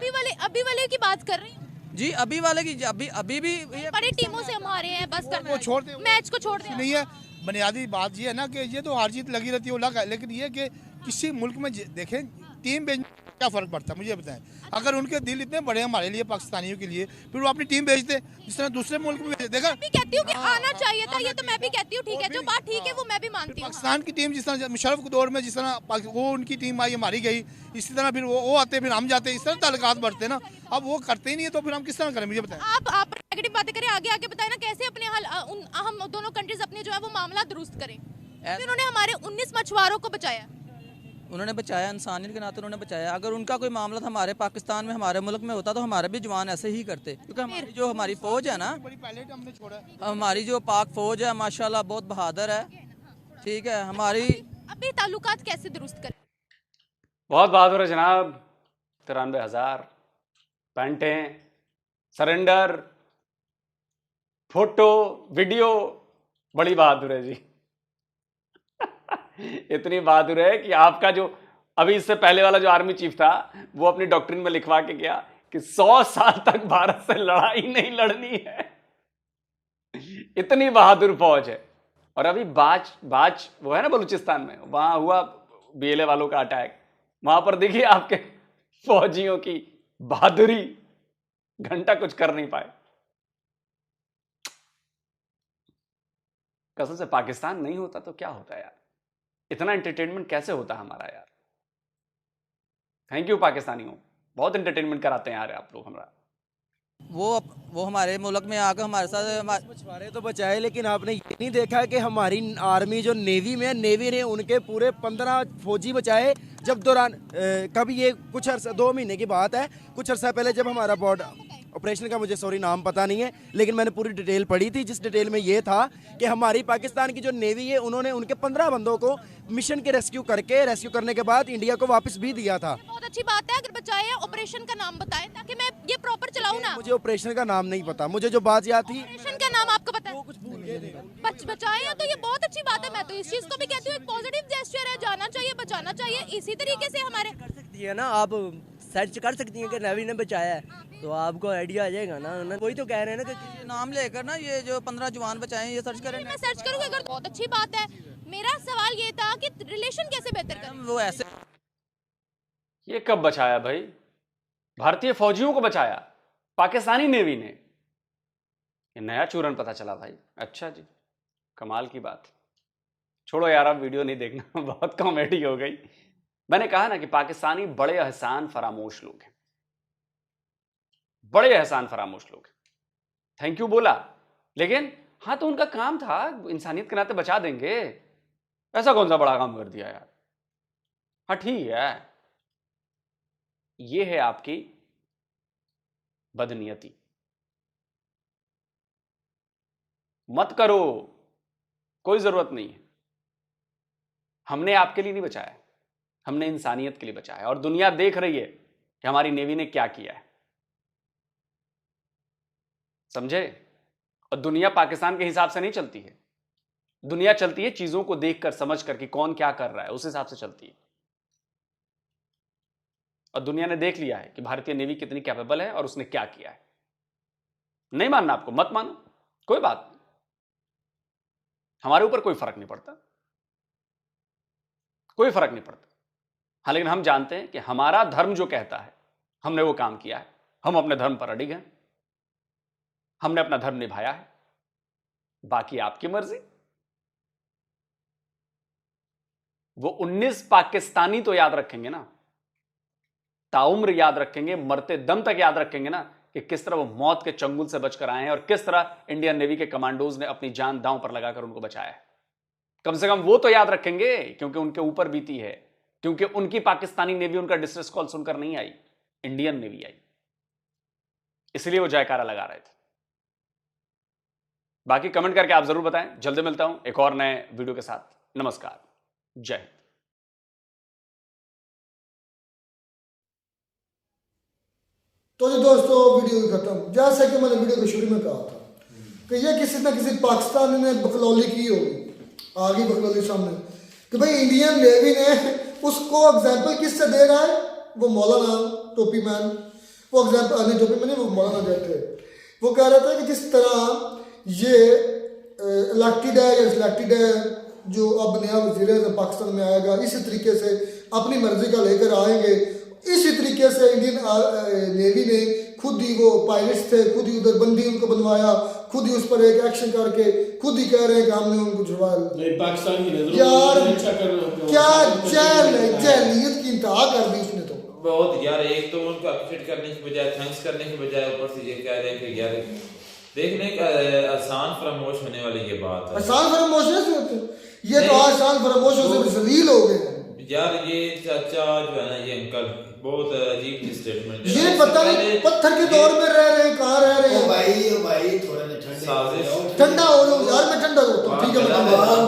अभी वाले की बात कर रही हूँ जी। अभी वाले की अभी भी बड़ी टीमों से हम हारे हैं, बस करना वो छोड़ दे, मैच को छोड़ दे। नहीं है, बुनियादी बात ये है ना कि ये तो हार जीत लगी रहती है, वो लगा। लेकिन ये कि किसी मुल्क में देखें टीम बेच क्या फर्क पड़ता है मुझे बताएं। अगर उनके दिल इतने बड़े हैं हमारे लिए, पाकिस्तानियों के लिए, फिर वो अपनी टीम भेजते जिस तरह दूसरे मुल्क में भेजते। देखा, मैं कहती हूँ कि आना चाहिए था, ये तो मैं भी कहती हूँ, ठीक है, जो बात ठीक है वो मैं भी मानती हूँ। पाकिस्तान की टीम जिस तरह मुशर्रफ के दौर में जिस तरह वो उनकी टीम आई, हमारी गई, इसी तरह फिर वो आते, फिर हम जाते, इस तरह ताल्लुकात बढ़ते ना। अब वो करते ही नहीं है तो फिर हम किस तरह करें मुझे बताएं। आप नेगेटिव बातें करें, आगे बताएं ना कैसे अपने हम दोनों कंट्रीज अपने जो है वो मामला दुरुस्त करें। फिर उन्होंने हमारे 19 मछुआरों को बचाया। उन्होंने बचाया, इंसानियत के नाते उन्होंने बचाया। अगर उनका कोई मामला था हमारे पाकिस्तान में, हमारे मुल्क में होता तो हमारे भी जवान ऐसे ही करते। क्योंकि हमारी फौज है ना, हमारी जो पाक फौज है माशाल्लाह बहुत बहादुर है। ठीक है, हमारी अभी ताल्लुकात कैसे दुरुस्त करें? बहुत बहादुर है जनाब। 93,000 पैंटें, सरेंडर, फोटो, वीडियो, बड़ी बहादुर है जी। इतनी बहादुर है कि आपका जो अभी इससे पहले वाला जो आर्मी चीफ था वो अपनी डॉक्ट्रिन में लिखवा के गया कि 100 साल तक भारत से लड़ाई नहीं लड़नी है। इतनी बहादुर फौज है। और अभी बाज वो है ना बलूचिस्तान में, वहां हुआ बीएलए वालों का अटैक। वहां पर देखिए आपके फौजियों की बहादुरी, घंटा कुछ कर नहीं पाए। कसम से पाकिस्तान नहीं होता तो क्या होता यार? इतना एंटरटेनमेंट कैसे होता हमारा यार? थैंक यू पाकिस्तानियों, बहुत एंटरटेनमेंट कराते हैं यार आप लोग हमारा। वो हमारे मुल्क में आकर हमारे साथ मछुआरे तो बचाए, लेकिन आपने ये नहीं देखा कि हमारी आर्मी जो नेवी में है, नेवी ने उनके पूरे 15 फौजी बचाए। जब दौरान कभी ये कुछ अर्सा 2 महीने की बात है, कुछ अर्सा पहले जब हमारा बॉर्डर ऑपरेशन का मुझे नाम पता नहीं है, लेकिन मैंने पूरी डिटेल पढ़ी थी, जिस डिटेल में ये था कि हमारी पाकिस्तान की जो नेवी है उन्होंने उनके 15 बंदों को मिशन के रेस्क्यू करने के बाद इंडिया को वापस भी दिया था। बहुत अच्छी बात है, अगर बचाए ऑपरेशन का नाम बताएं ताकि मैं ये प्रॉपर चलाऊं ना। मुझे ऑपरेशन का नाम नहीं पता, मुझे जो बात याद थी। ऑपरेशन का नाम आपको पता है? बचाए तो ये बहुत अच्छी बात है। मैं तो इस चीज को भी कहती हूँ एक पॉजिटिव जेस्चर है, जाना चाहिए, बचाना चाहिए। इसी तरीके से हमारे है ना, आप सर्च कर सकती हैं कि नेवी ने बचाया है, तो आपको आइडिया आ जाएगा ना। वही तो कह रहे हैं ना कि नाम लेकर ना ये जो 15 जवान बचाए ये सर्च करें। मैं सर्च करूँगी, अगर बहुत अच्छी बात है। मेरा सवाल ये था कि रिलेशन कैसे बेहतर करें? वो ऐसे ये कब बचाया भाई? भारतीय फौजियों को बचाया पाकिस्तानी नेवी ने। ये नया चूरन पता चला भाई। अच्छा जी, कमाल की बात। छोड़ो यार, अब वीडियो नहीं देखना, बहुत कॉमेडी हो गई। मैंने कहा ना कि पाकिस्तानी बड़े एहसान फरामोश लोग हैं, बड़े एहसान फरामोश लोग हैं। थैंक यू बोला, लेकिन हाँ तो उनका काम था, इंसानियत के नाते बचा देंगे। ऐसा कौन सा बड़ा काम कर दिया यार? हाँ ठीक है, ये है आपकी बदनीयती। मत करो, कोई जरूरत नहीं है। हमने आपके लिए नहीं बचाया, हमने इंसानियत के लिए बचाया। और दुनिया देख रही है कि हमारी नेवी ने क्या किया है। समझे? और दुनिया पाकिस्तान के हिसाब से नहीं चलती है, दुनिया चलती है चीजों को देखकर समझ कर कि कौन क्या कर रहा है, उस हिसाब से चलती है। और दुनिया ने देख लिया है कि भारतीय नेवी कितनी कैपेबल है और उसने क्या किया है। नहीं मानना आपको, मत मानो, कोई बात नहीं, हमारे ऊपर कोई फर्क नहीं पड़ता, कोई फर्क नहीं पड़ता। हाँ, लेकिन हम जानते हैं कि हमारा धर्म जो कहता है हमने वो काम किया है, हम अपने धर्म पर अडिग हैं, हमने अपना धर्म निभाया है, बाकी आपकी मर्जी। वो 19 पाकिस्तानी तो याद रखेंगे ना, ताउम्र याद रखेंगे, मरते दम तक याद रखेंगे ना कि किस तरह वो मौत के चंगुल से बचकर आए हैं और किस तरह इंडियन नेवी के कमांडोज ने अपनी जान दांव पर लगाकर उनको बचाया है। कम से कम वो तो याद रखेंगे, क्योंकि उनके ऊपर बीती है, क्योंकि उनकी पाकिस्तानी नेवी उनका डिस्ट्रेस कॉल सुनकर नहीं आई, इंडियन नेवी आई, इसलिए वो जयकारा लगा रहे थे। बाकी कमेंट करके आप जरूर बताएं। जल्दी मिलता हूं एक और नए वीडियो के साथ। नमस्कार, जय हिंद। तो जी दोस्तों, वीडियो खत्म। जैसा कि मैंने वीडियो के शुरू में कहा था कि ये किसी न किसी पाकिस्तानी ने बकलौली की होगी, आ गई बकलौली सामने कि भाई इंडियन नेवी ने उसको एग्जाम्पल किससे दे रहा है, वो मौलाना टोपी मैन, वो एग्जाम्पल नहीं टोपी मैन, वो मौलाना जो थे, वो कह रहा था कि जिस तरह ये इलेक्टेड है या सिलेक्टेड है जो अब नया वज़ीर पाकिस्तान में आएगा, इसी तरीके से अपनी मर्जी का लेकर आएंगे। इसी तरीके से इंडियन नेवी ने खुद ही, वो पायलट्स थे, खुद ही उधर बंदी उनको बनवाया, खुद ही उस पर एक एक्शन करके खुद ही कह रहे हैं कि हमने उनको छुड़वा पाकिस्तान की नजरों यार में अच्छा कर रहे हो। क्या जहलीत की इंतहा कर दी उसने। तो बहुत यार, एक तो उनको अप्रिशिएट करने की बजाय, थैंक्स करने की बजाय ऊपर से ये कह रहे हैं कि यार देखने का आसान फरामोश होने वाली ये बात है। आसान फरामोश नहीं होते, ये तो आसान फरामोशों से जलील हो गए यार। ये चाचा जो है ना, ये अंकल बहुत अजीब स्टेटमेंट है। ये पता नहीं पत्थर के दौर में रह रहे हैं, कहाँ रह रहे हैं। भाई थोड़ा ठंडा हो जाओ यार, मैं ठंडा होता हूँ, ठीक है।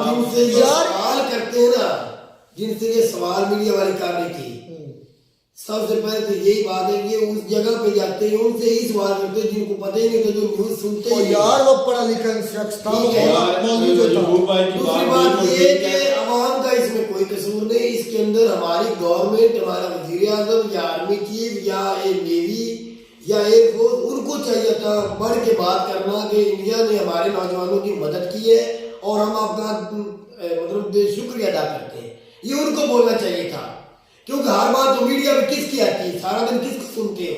जिनसे ये सवाल करते हैं ना, जिनसे ये सवाल मीडिया वाली कर रही थी, सबसे पहले तो यही बात है कि उस जगह पे जाते हैं, उनसे ही सवाल करते हैं जिनको पता ही नहीं था, जो न्यूज सुनते हैं। यार वो पढ़ा लिखा शख्स था, दूसरी बात ये कि अवाम का इसमें कोई कसूर नहीं, इसके अंदर हमारी गवर्नमेंट, हमारा वजीर आजम या आर्मी चीफ या नेवी या एयरफोर्स, उनको चाहिए था बढ़ के बात करना कि इंडिया ने हमारे नौजवानों की मदद की है और हम अपना मतलब शुक्रिया अदा करते हैं, ये उनको बोलना चाहिए था। क्योंकि हर बात तो मीडिया में किसकी आती है, सारा दिन किसको सुनते हो,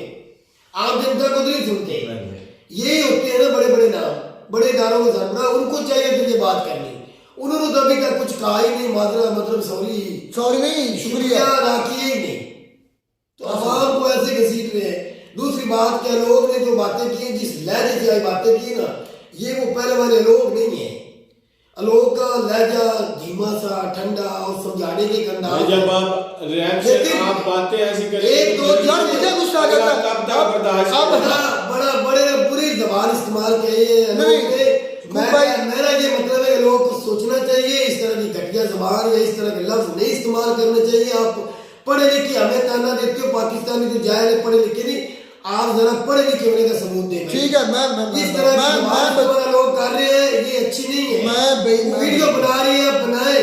आम जनता को नहीं सुनते। यही होते हैं ना बड़े बड़े नाम, बड़े इदारों के सरबराह, उनको चाहिए तो ये बात करनी। उन्होंने तो अभी तक कुछ कहा ही नहीं, माजरा मतलब सॉरी नहीं, शुक्रिया अदा किए ही नहीं, तो आवाम को ऐसे घसीट रहे हैं। दूसरी बात, क्या लोग ने जो बातें की, जिस लहजे से आई बातें की ना, ये वो पहले वाले लोग नहीं है। लोग का लहजा धीमा सा, ठंडा और समझाने के अंदाज। जब आप रिएक्शन, आप बातें ऐसी करें, एक दो यार मुझे गुस्सा आ जाता है, अब बड़ा बड़े बुरी जबान इस्तेमाल किए। मेरा ये मतलब है, लोगों को सोचना चाहिए, इस तरह की घटिया जबान या इस तरह के लफ्ज नहीं इस्तेमाल करने चाहिए। आप पढ़े लिखे हमें ताना देते हो, पाकिस्तानी तो जाए पढ़े लिखे नहीं, आप जरा पढ़े लिखे होने का सबूत दें। ठीक है, मैं इस तरह की लोग कर रहे हैं, ये अच्छी नहीं है। मैं वीडियो बना रही है, बनाए।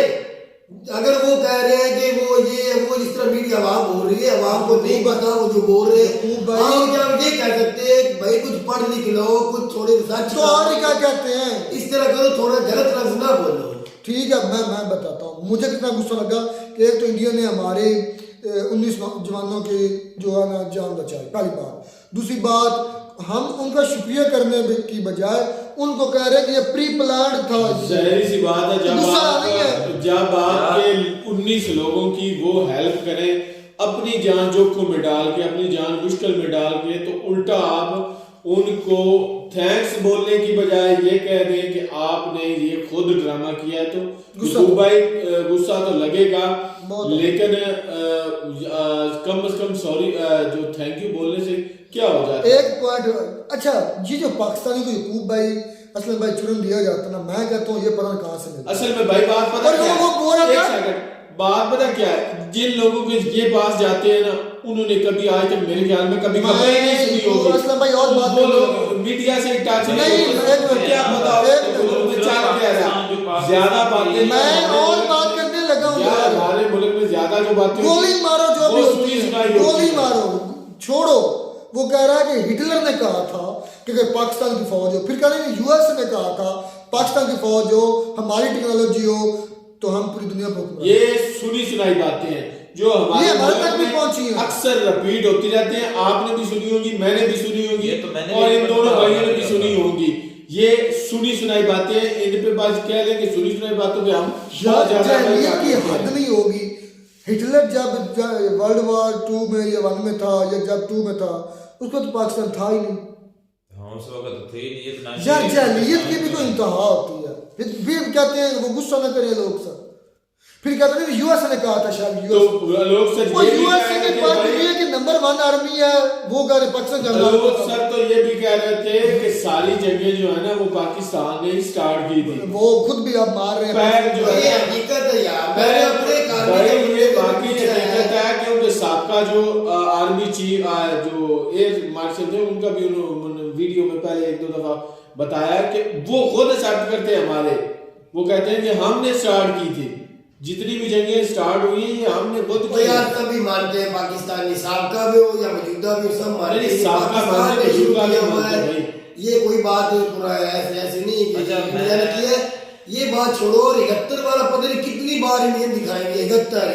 अगर वो कह रहे हैं कि वो ये वो इस तरह मीडिया आवाम बोल रही है, आवाम को नहीं पता वो जो बोल रहे हैं, हम क्या ये कह सकते हैं भाई कुछ पढ़ लिख लो, कुछ थोड़े रिसर्च तो और क्या कहते हैं, इस तरह करो, थोड़ा गलत लफ्ज ना बोलो। ठीक है, मैं बताता हूँ मुझे कितना गुस्सा लगा कि एक तो इंडिया ने हमारे 19 जवानों के जो है ना जान बचाई, पहली बात। दूसरी बात, हम उनका शुक्रिया करने की बजाय उनको कह रहे हैं कि ये प्री प्लान था। जाहिर सी बात है, जब आपके 19 लोगों की वो हेल्प करें, अपनी जान जोखिम में डाल के, अपनी जान मुश्किल में डाल के, तो उल्टा आप उनको थैंक्स बोलने की बजाय ये कह दें कि आपने ये खुद ड्रामा किया है, तो भाई गुस्सा तो लगेगा, लेकिन कम से कम सॉरी जो थैंक यू बोलने से क्या हो जाता है। एक पॉइंट, अच्छा ये जो पाकिस्तानी को यकूब भाई असलम भाई चुन दिया जाता ना, मैं कहता हूँ ये पता कहाँ से मिलता। असल में भाई बात पता क्या है, बात पता क्या है, जिन लोगों के ये पास जाते हैं ना उन्होंने कभी आज तक मेरे ख्याल में कभी खबर ही नहीं सुनी होगी। असलम भाई और बात वो लोग मीडिया से टच नहीं, क्या पता ज्यादा बातें। मैं और बात करने लगा हूँ यार, हमारे मुल्क में ज्यादा जो बातें गोली मारो जो भी होती है, गोली मारो छोड़ो। वो कह रहा है कि हिटलर ने कहा था कि पाकिस्तान की फौज हो, फिर कह रहे हैं यूएस ने कहा था पाकिस्तान की फौज हो, हमारी टेक्नोलॉजी हो तो हम पूरी दुनिया पर। ये सुनी सुनाई बातें हैं जो हमारे तक भी पहुंची है, अक्सर रिपीट होती रहती हैं। आपने भी सुनी होगी, मैंने भी सुनी होगी और इन दोनों भाइयों ने भी सुनी होगी। ये सुनी सुनाई बातें, इन पे बस कह लें कि सुनी सुनाई बातों पे हम जाहिलियत की हद नहीं होगी। हिटलर जब वर्ल्ड वॉर 2 में या 1 में था या जब 2 में था, उसको तो पाकिस्तान था ही नहीं। उस वक्त तो थे ही नहीं। यार जाहिलियत की भी तो इंतहा होती है। फिर कहते हैं वो गुस्सा न करे लोग सब, फिर कहते हैं यूएस ने कहा था शायद यूएस के पास ये कि नंबर 1 आर्मी है, वो कह रहे पाकिस्तान लोग सर तो ये भी कह रहे थे कि सारी जंगें जो है ना वो पाकिस्तान ने ही स्टार्ट की थी। वो खुद भी अब मार रहे हैं, जो है हकीकत है यार। मैंने अपने ये बाकी हकीकत है क्योंकि साबका जो आर्मी चीफ जो एयर मार्शल थे उनका भी उन्होंने वीडियो में पहले 1-2 दफा बताया कि वो खुद एक्सेप्ट करते हैं हमारे। वो कहते हैं कि हमने स्टार्ट की थी, जितनी भी जंगें स्टार्ट हुई ये हमने खुद की। यार सभी मानते हैं पाकिस्तानी, साबका भी हो या मौजूदा भी, सब मानते हैं पाकिस्तान ने शुरू किया हुआ है। ये कोई बात ऐसे नहीं की है। ये बात छोड़ो, 71 वाला पता नहीं कितनी बार इंडियन दिखाएंगे, 71।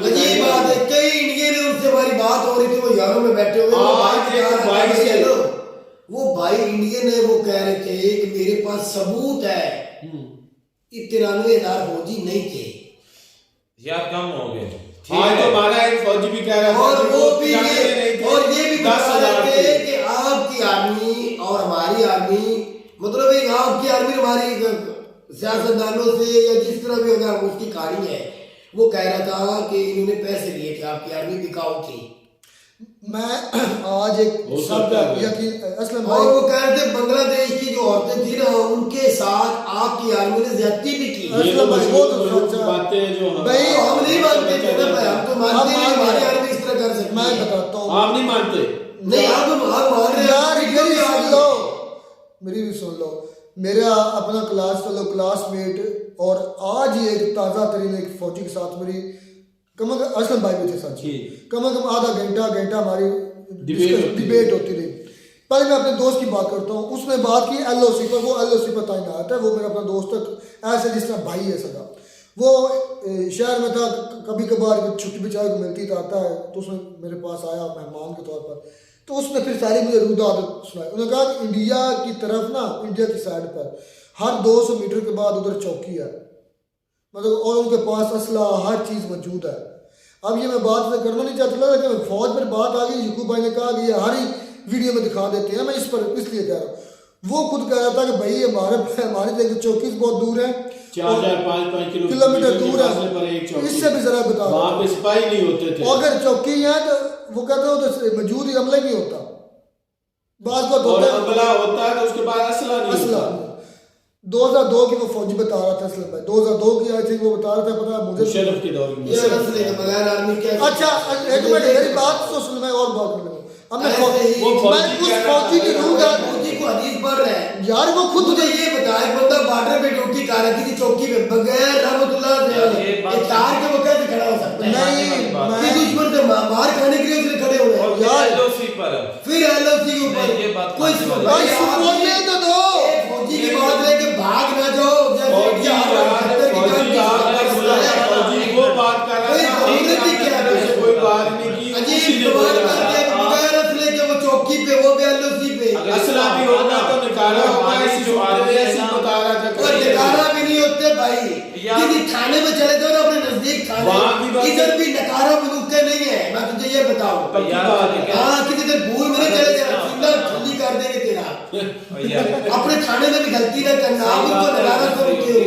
अजीब बात है, कई इंडियन उनसे हमारी बात हो रही थी, वो यारों में बैठे हुए वो भाई इंडियन है, वो कह रहे थे कि मेरे पास सबूत है 93,000 फौजी नहीं थे यार, कम हो गए। आज तो हमारा एक फौजी भी कह रहा था और वो भी और ये भी बता रहे थे कि आपकी आर्मी और हमारी आर्मी, मतलब एक आपकी आर्मी हमारी सियासतदानों से या जिस तरह भी होगा उसकी कहानी है। वो कह रहा था कि इन्होंने पैसे लिए थे, आपकी आर्मी बिकाऊ थी। मैं आज एक असलम और वो कह रहे थे बांग्लादेश की जो औरतें थी ना उनके साथ आपकी आर्मी ने ज्यादती भी की। बातें जो भाई हम नहीं मानते, हम तो मानते हैं हमारी आर्मी इस तरह कर सकती। मैं बताता हूँ, आप नहीं मानते? नहीं, आप मान रहे यार, मेरी भी सुन लो। मेरा अपना क्लासमेट और आज ही एक ताज़ा तरीन एक फौजी के साथ मेरी कम असलम भाई भी थे साथ, कम आधा घंटा हमारी डिबेट होती रही। पहले मैं अपने दोस्त की बात करता हूँ, उसने बात की LOC पर, वो LOC पर तैनात है, वो मेरा अपना दोस्त ऐसे जिस तरह भाई है सदा। वो शहर में था, कभी कभार छुट्टी बेचारे को मिलती तो आता है, तो उसने मेरे पास आया मेहमान के तौर पर, तो उसने फिर सारी मुझे रूदा आदत सुनाई। उन्होंने कहा कि इंडिया की तरफ ना, इंडिया की साइड पर हर 200 मीटर के बाद उधर चौकी है, मतलब और उनके पास असला हर चीज़ मौजूद है। अब ये मैं बात करना नहीं चाहता, लेकिन फौज पर बात आ गई। यकूब भाई ने कहा कि ये हर ही वीडियो में दिखा देते हैं, मैं इस पर इसलिए कह रहा हूँ। वो खुद कह रहा था कि भाई हमारे चौकी बहुत दूर है, 4-5 किलोमीटर दूर है, इससे भी जरा बता वहाँ पे सिपाही नहीं होते थे। अगर चौकी है तो वो कहते हो तो मौजूद ही हमला नहीं होता, बात हमला होता है तो उसके बाद असला 2002 की वो फौजी बता रहा था असलम भाई, 2002 की आई थिंक वो बता रहा था, पता है मुझे शरफ के दौर में। अच्छा एक मिनट, मेरी बात तो सुन, मैं और बात कर लूँ। अब मैं उस फौजी की रूह को हदीस पढ़ रहा है यार, वो खुद मुझे ये बताया, बंदा बॉर्डर पे ड्यूटी कर रही थी चौकी पे, बगैर रहमतुल्लाह तार के वो कैसे खड़ा हो सकता है? नहीं, दुश्मन से मार खाने के लिए उसने खड़े हुए यार। LOC पर फिर LOC के ऊपर कोई सुनने तो दो। फौजी की बात है कि भाग ना जाओ, वो बात कर रहा था, कोई बात नहीं की, अजीब बात करके बगैर असले के वो चौकी पे, वो भी LOC पे असला भी होगा तो निकाला होगा, ऐसी जो ऐसी बता रहा था। और निकाला भी नहीं होते भाई, किसी थाने में चले जाओ ना, अपने नजदीक थाने, इधर भी नकारा मनुक्के नहीं है, मैं तुझे ये बताऊं। हाँ, किसी दिन भूल में चले जाना, सीधा ठंडी कर देंगे तेरा। अपने थाने में भी गलती न करना, आप उनको नकारा करोगे।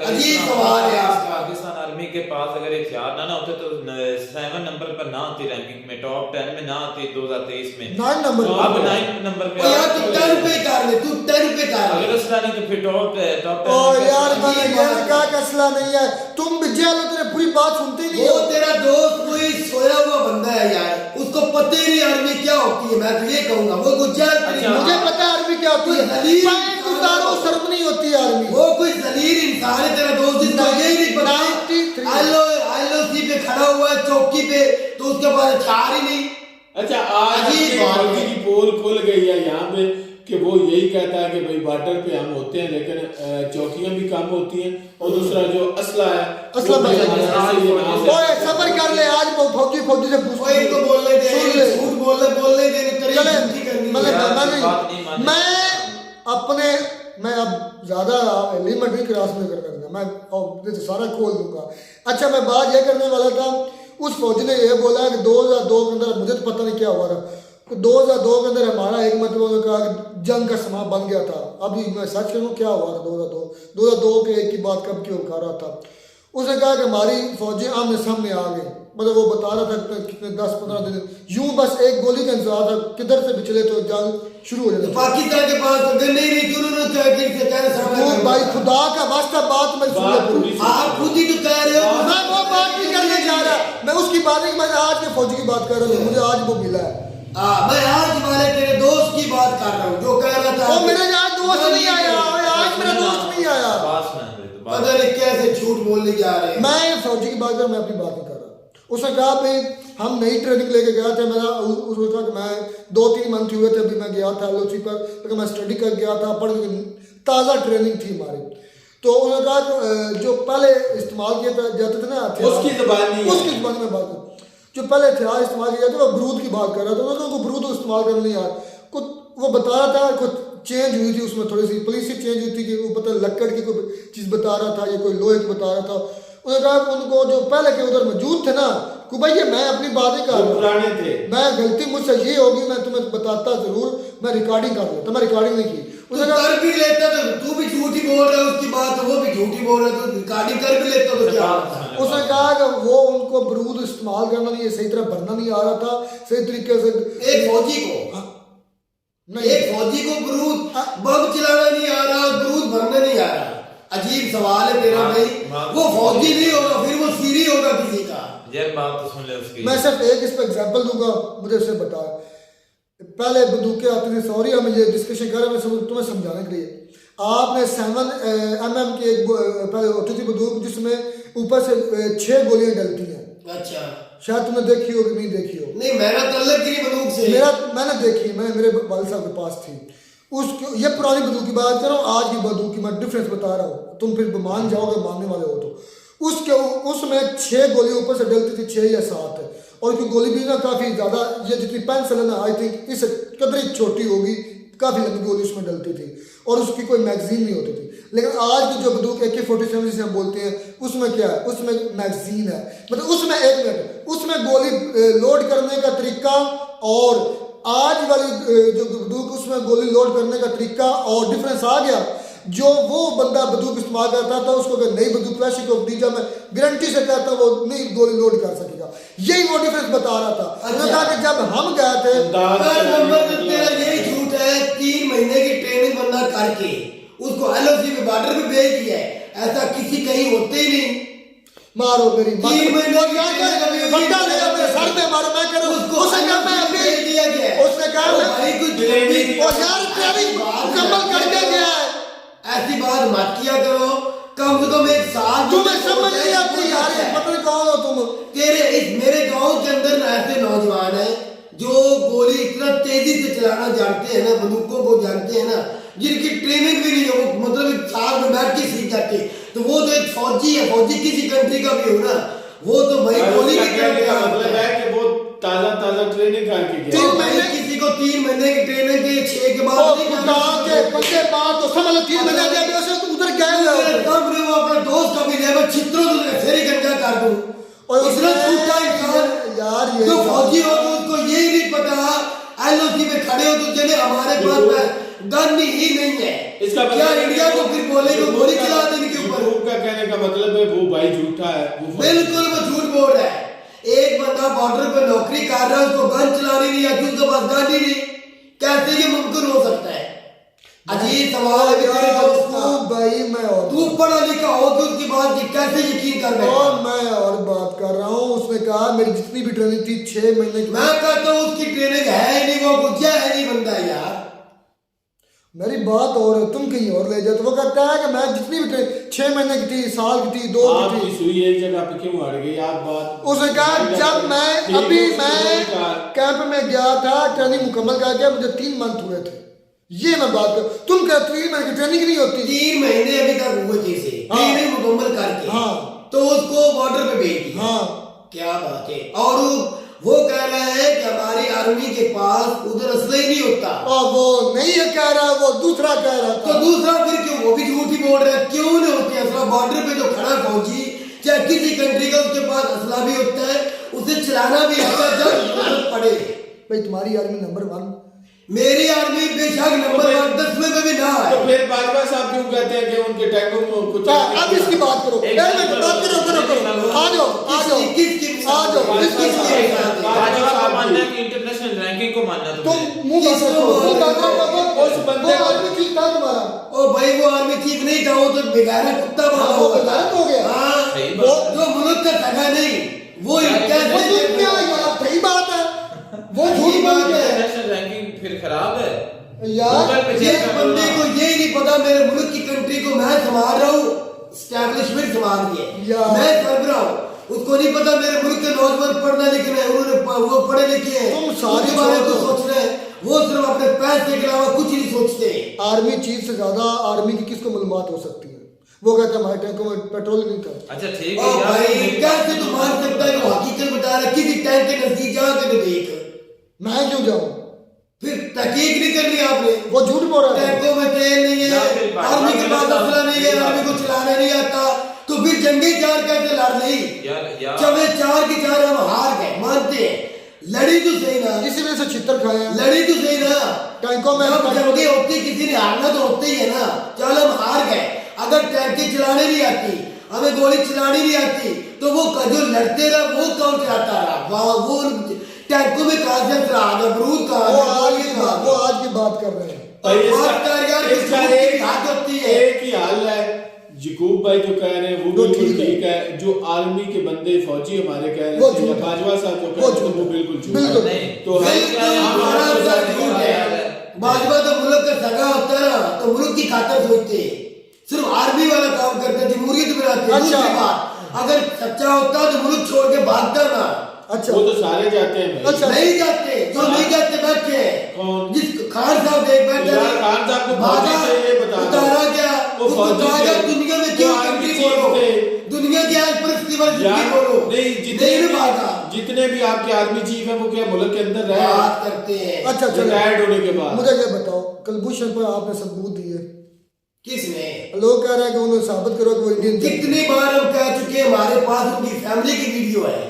अजीब सवाल है। पाकिस्तान आर्मी आर्मी के पास अगर हथियार ना होते तो 7 नंबर पर ना आती रैंकिंग में, टॉप 10 में ना आती 2023 में, 9 नंबर तो अब 9 नंबर पे यार तू 10 पे कर ले, तू 10 पे कर ले। अगर असला नहीं तो फिर टॉप ओ यार मैंने ये कहा कि असला नहीं है, तुम भी जेल हो, तेरे पूरी बात सुनते नहीं वो तेरा दोस्त कोई सोया हुआ बंदा है यार, उसको पता ही नहीं आर्मी क्या होती है। मैं तो ये कहूंगा वो गुजरात, मुझे पता है आर्मी क्या होती है, शर्म नहीं होती आर्मी, वो कोई जलील इंसान है तेरा दोस्त, जिसको ये नहीं पता आईएलओसी पे खड़ा हुआ है चौकी पे, तो उसके पास हथियार ही नहीं। अच्छा आज फौजी की पोल खुल गई है यहाँ पे कि वो यही कहता है कि भाई बॉर्डर पे हम होते हैं लेकिन चौकियां भी कम होती हैं, और दूसरा जो असला है सबर कर ले। आज वो फौजी से पूछो, इनको बोलने दे, झूठ बोलने दे, मैं अब ज्यादा लिमिट नहीं क्रॉस नहीं करना, मैं सारा खोल दूंगा। अच्छा मैं बात ये करने वाला था, उस फौजी ने ये बोला कि 2002 के अंदर, मुझे तो पता नहीं क्या हुआ था, 2002 के अंदर हमारा एक मतलब उन्होंने कहा कि जंग का समा बन गया था। अभी मैं सच करूँ क्या हुआ था 2002 के एक की बात कब क्यों उठा रहा था। उसने कहा कि हमारी फौजी आमने सामने आ गई, मतलब वो बता रहा था कितने 10-15 दिन यूं बस एक गोली का इंतजार था, किधर से बिचले तो जंग शुरू हो जाती। पाकिस्तान के पास अगर नहीं क्यों उन्होंने भाई खुदा का वास्ता बात मैं आप खुद ही तो कह रहे हो। मैं वो बात नहीं करने जा रहा, मैं उसकी बात नहीं, मैं आज के फौजी की बात कर रहा हूँ, मुझे आज वो मिला है। मैं आज वाले तेरे दोस्त की बात कर रहा हूँ जो कह रहा था वो मेरे आज दोस्त नहीं आया, आज मेरा दोस्त नहीं आया। पता नहीं कैसे झूठ बोलने जा रहे हैं। मैं फौजी की बात कर, मैं अपनी बात नहीं कर रहा। उसने कहा भाई हम नई ट्रेनिंग लेके गया था, मेरा उसने कहा कि मैं 2-3 मंथ हुए थे, अभी मैं गया था एलओसी पर, तो मैं स्टडी कर गया था, पढ़ ताज़ा ट्रेनिंग थी हमारी। तो उन्होंने कहा जो पहले इस्तेमाल किए जाते थे ना, उसकी ज़बान में बात जो पहले हथियार इस्तेमाल किए जाते वो बरूद की बात कर रहा था। उन्होंने बरूद इस्तेमाल करना नहीं यार, कुछ वो बता रहा था, कुछ चेंज हुई थी उसमें, थोड़ी सी पॉलिसी चेंज हुई थी कि वो पता लक्कड़ की कोई चीज़ बता रहा था या कोई लोहे की बता रहा था। उन्होंने कहा उनको जो पहले के उधर मौजूद थे ना कि भाई ये मैं अपनी बातें कर रहा हूँ, मैं गलती मुझसे ये होगी, मैं तुम्हें बताता जरूर, मैं रिकॉर्डिंग कर लेता, मैं रिकॉर्डिंग नहीं की। कर भी लेता तो तू भी झूठी बोल रहा है, उसकी बात वो भी झूठी बोल रहा है, तो रिकॉर्डिंग कर भी लेता तो क्या। उसने कहा कि वो उनको बरूद इस्तेमाल करना नहीं, सही तरह भरना नहीं आ रहा था सही तरीके से। एक फौजी को बरूद बम चलाना नहीं आ रहा, बरूद भरना नहीं आ रहा। अजीब सवाल है मेरा भाई, वो फौजी नहीं होगा फिर वो सीरी होगा किसी का। यार बात तो सुन ले उसकी। मैं सिर्फ एक इस पर एग्जांपल दूंगा, मुझे उससे बता। पहले बंदूकें आती थी, सॉरी हम ये डिस्कशन कर रहे हैं तुम्हें समझाने के लिए। आपने 7mm की एक पहले होती थी बंदूक जिसमें ऊपर से 6 गोलियां डलती हैं। अच्छा, शायद तुमने देखी हो कि नहीं देखी हो। नहीं मेरा तल्लक की बंदूक से मैंने देखी, मैं मेरे वालिद साहब के पास थी। उसको ये पुरानी बंदूक की बात कर रहा हूँ, आज की बंदूक की मैं डिफरेंस बता रहा हूँ, तुम फिर मान जाओगे मानने वाले हो तो। उसमें 6 गोली ऊपर से डलती थी, 6 या 7, और उसकी गोली भी ना काफ़ी ज़्यादा, ये जितनी पेंसिल है ना आई थिंक इस कदर छोटी होगी, काफ़ी लंबी गोली उसमें डलती थी, और उसकी कोई मैगजीन नहीं होती थी। लेकिन आज की जो बंदूक AK-47 जिसे हम बोलते हैं, उसमें क्या है, उसमें मैगजीन है, मतलब उसमें 1 मिनट उसमें गोली लोड करने का तरीका, और आज वाली जो बंदूक उसमें गोली लोड करने का तरीका और डिफरेंस आ गया। जो वो बंदा बंदूक इस्तेमाल करता था उसको अगर नई बंदूक क्लासिक को दीजा मैं गारंटी से कहता वो नई गोली लोड कर सकेगा, यही वो डिफरेंस बता रहा था। उन्होंने कहा कि जब हम गए थे, तेरा यही झूठ है, 3 महीने की ट्रेनिंग बंदा करके उसको LOC पे बॉर्डर पे भेज दिया है, ऐसा किसी कहीं होते ही नहीं। मारो मेरी 3 महीने बंदा ले अपने सर पे मारो, मैं कह रहा हूं उसने कहा मैं अभी दिया गया, उसने कहा भाई कुछ ट्रेनिंग और यार ट्रेनिंग मुकम्मल करके गया है। ऐसी बात मत किया करो, कम से कम 1 साल तुम्हें समझ नहीं आती यार, मतलब कौन हो तुम। मेरे गांव के अंदर ऐसे नौजवान हैं जो गोली इतना तेजी से चलाना जानते हैं ना, बंदूकों को जानते हैं ना, जिनकी ट्रेनिंग भी नहीं है, वो मतलब 1 साल में बैठ के सीख जाते। तो वो तो एक फौजी है, फौजी किसी कंट्री का भी हो ना, वो तो भाई गोली की मतलब है कि वो ताजा ट्रेनिंग करके गया। 3 महीने किसी को 3 महीने की ट्रेनिंग के 6 के बाद के बाद तो समझ लो 3 महीने दे दो तो उधर गए हुए तब वो अपने दोस्त का भी ले छित्रों तो फेरी गंजा कर दूं, और इतना झूठा इंसान यार ये तो फौजी हो तो उसको यही नहीं पता उसी में खड़े हो तो चले, हमारे पास गन ही नहीं है। इसका क्या इंडिया को फिर बोले तो गोली चला दे इनके ऊपर? का कहने का मतलब है वो भाई झूठा है, बिल्कुल वो झूठ बोल रहा है। एक बंदा बॉर्डर पे नौकरी कर रहा है, उसको गन चलानी नहीं आती, उसके पास गन ही नहीं, कैसे ये मुमकिन हो सकता है? अजीब सवाल है भाई। मैं और तू पढ़ा लिखा हो कि उसकी बात की कैसे यकीन कर रहा और मैं और बात कर रहा हूँ। उसने कहा मेरी जितनी भी ट्रेनिंग थी 6 महीने की, मैं कहता हूँ उसकी ट्रेनिंग है ही नहीं, वो कुछ है नहीं बंदा यार। मेरी बात और है, तुम कहीं और ले जाओ। तो वो कहता है कि मैं जितनी भी 6 महीने की थी, साल की थी, 2 की थी। सुई एक जगह पे क्यों अड़ गई आप बात? उसने कहा जब मैं कैंप में गया था, ट्रेनिंग मुकम्मल करके मुझे 3 मंथ हुए थे। ये मैं बात कर, तुम कहते 3 महीने की ट्रेनिंग नहीं होती? 3 महीने अभी तक हुए थे इसे, ट्रेनिंग मुकम्मल करके। हाँ, तो उसको बॉर्डर पे भेज दिया। हाँ, क्या बात है। और वो कह रहा है कि हमारी आर्मी के पास उधर असला ही नहीं होता। और वो नहीं है कह रहा, वो दूसरा कह रहा था। तो दूसरा फिर क्यों? वो भी झूठ ही बोल रहा है। क्यों नहीं होते असला? बॉर्डर पे जो खड़ा फौजी चाहे किसी कंट्री का, उसके पास असला भी होता है, उसे चलाना भी आता है जब जरूरत पड़े। भाई तुम्हारी आर्मी नंबर 1, मेरी आर्मी बेशक नंबर 1 10 में भी ना है। तो फिर बाजवा साहब क्यों कहते हैं कि उनके टैंकों में कुछ? अब इसकी बात करो, बात करो, आ जाओ, आ जाओ, आ जाओ। बाजवा का मानना है कि इंटरनेशनल रैंकिंग को मानना तुम मुंह उस बंदे आर्मी ठीक था तुम्हारा। ओ भाई वो आर्मी ठीक नहीं था, वो तो बेगारा कुत्ता बना हो गया। हाँ, वो जो मुल्क का सगा नहीं, वो क्या यार सही बात है, वो झूठ बात है। इंटरनेशनल रैंकिंग फिर खराब है यार। ये बंदे को ये नहीं पता मेरे मुल्क की कंट्री को मैं संभाल रहा हूँ, एस्टैब्लिशमेंट संभाल रही है, मैं सरबराह हूँ। उसको नहीं पता मेरे मुल्क के नौजवान पढ़ना लिखना है, उन्होंने वो पढ़े लिखे हैं, उनके बारे में सोच रहे हैं। वो सिर्फ अपने पैसे के अलावा कुछ नहीं सोचते। आर्मी चीफ से ज्यादा आर्मी की किसको मालूमात हो सकती है? वो कहता है हमारे टैंकों में पेट्रोल नहीं था। अच्छा ठीक है भाई, कैसे तू मान सकता है कि वो हकीकत बता रहा है? किसी टैंक के नजदीक जाके देख। मैं क्यों जाऊं? फिर तहकीक नहीं करनी आपने। वो झूठ बोल रहा है। टैंकों में तेल नहीं है, आर्मी के पास असला नहीं है, आर्मी को चलाना नहीं आता, तो फिर जंगी 4 कैसे लड़ ली? जब 4 की 4 हम हार गए, मानते हैं, लड़ी तो सही ना, इसी वजह से छितर खाए, लड़ी तो सही ना। टैंकों में जंगी होती, किसी ने हारना तो होता ही है ना। चल हम हार गए, अगर टैंकी चलाने नहीं आती, हमें गोली चलानी नहीं आती, तो वो जो लड़ते रहा वो कौन चलाता रहा? वो टैंकों में कहां से बरूद कहां? वो आज की बात कर रहे हैं। इसका एक ही हाल है। यकूब भाई जो कह रहे हैं वो बिल्कुल ठीक है, जो आर्मी के बंदे फौजी हमारे कह रहे हैं, बाजवा साहब जो कह रहे हैं वो बिल्कुल झूठ है। तो बाजवा तो मुल्क का सगा होता है ना, तो मुल्क की खातिर सोचते, सिर्फ आर्मी वाला काम करते, जमहूरियत बनाते। दूसरी बात, अगर सच्चा होता तो मुल्क छोड़ के भागता ना। अच्छा, वो तो सारे जाते हैं। अच्छा, नहीं जाते, जो नहीं जाते बैठे हैं। कौन? जिस खान साहब देख बैठे हैं, खान साहब को भागा, उतारा गया, उसको कहा दुनिया में क्यों कंट्री बोलो, दुनिया की आज परिस्थिति बोलो। नहीं भागा। जितने भी आपके आर्मी चीफ है वो क्या मुल्क के अंदर रहे बात करते हैं? अच्छा, रिटायर्ड होने के बाद। मुझे ये बताओ, कुलभूषण पर आपने सबूत दिए, किसने? लोग कह रहे हैं कि उन्हें साबित करो कि वो इंडियन। कितनी बार हम कह चुके हैं, हमारे पास उनकी फैमिली की वीडियो है,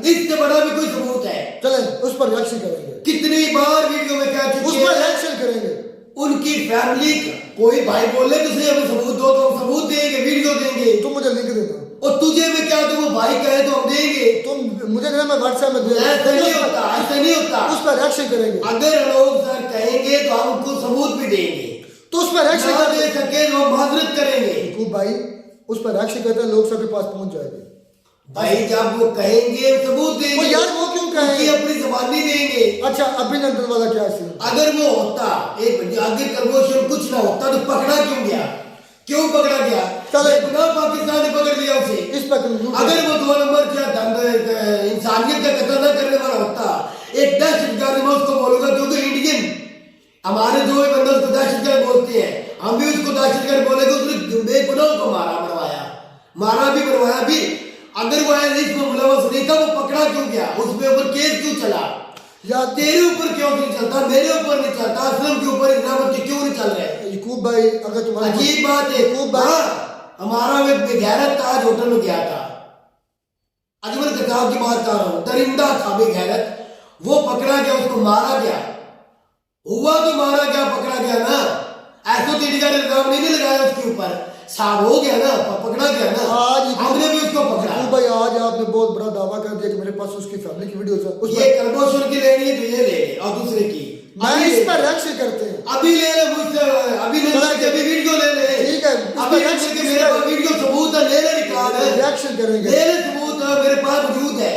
इससे बड़ा भी कोई सबूत है? चले उस पर रिएक्शन करेंगे। कितनी बार वीडियो में कह चुके हैं, उस पर रिएक्शन करेंगे। उनकी फैमिली कोई भाई बोले तुझे हमें सबूत दो, तो हम सबूत देंगे, वीडियो देंगे। तुम मुझे लिंक देना, और तुझे में क्या, तुम भाई कहे तो हम देंगे। तुम मुझे कहना, मैं व्हाट्सएप में दे। ऐसा नहीं होता, ऐसा नहीं होता। उस पर रिएक्शन करेंगे। अगर लोग सर कहेंगे तो हम उनको सबूत भी देंगे, तो उस पर रिएक्शन दे सके तो माजरत करेंगे। भाई उस पर रिएक्शन करते हैं, लोग सबके पास पहुंच जाएंगे। भाई जब वो कहेंगे सबूत देंगे। यार वो क्यों कहेंगे? अपनी जबानी देंगे। अच्छा, अभिनंदन वाला क्या सीन? अगर वो होता, एक मिनट, आगे कुलभूषण कुछ ना होता तो पकड़ा क्यों गया? क्यों पकड़ा गया? गुनाह पाकिस्तान ने पकड़ लिया उसे। इस पर अगर वो 2 नंबर क्या इंसानियत का कत्ल न करने वाला होता, एक दहशतगर्द, मैं उसको बोलूंगा क्योंकि इंडियन हमारे जो बंदे उसको दहशतगर्द बोलते हैं, हम भी उसको दहशतगर्द बोलेंगे। उसने बेगुनाह को मारा भी बनवाया भी। अगर वो इसमें मुलवस नहीं था, वो पकड़ा क्यों गया? उसके ऊपर केस क्यों चला? या तेरे ऊपर क्यों नहीं चलता, मेरे ऊपर नहीं चलता, असलम के ऊपर इनामत के क्यों नहीं चल रहे? यकूब भाई, अगर तुम्हारा अजीब बात है। यकूब भाई, हमारा एक बेगैरत ताज होटल में गया था, अजमल कताब की बात कर रहा हूँ, दरिंदा था बेगैरत, वो पकड़ा गया, उसको मारा गया। हुआ तो मारा गया, पकड़ा गया ना। ऐसा तेरी का इल्जाम नहीं लगाया उसके ऊपर, साफ हो गया ना, पकड़ा गया ना। आज हमने भी उसको पकड़ा। भाई आज आपने बहुत बड़ा दावा कर दिया कि मेरे पास उसकी फैमिली की वीडियोस है। ये कलबोशन की लेनी है तो ये ले ले, और दूसरे की मैं इस पर रिएक्शन करते हैं। अभी ले ले मुझसे, अभी ले ले, अभी वीडियो ले ले। ठीक है, अभी मेरे पास वीडियो सबूत है, ले ले, निकाल, रिएक्शन करेंगे, ले ले सबूत, मेरे पास मौजूद है।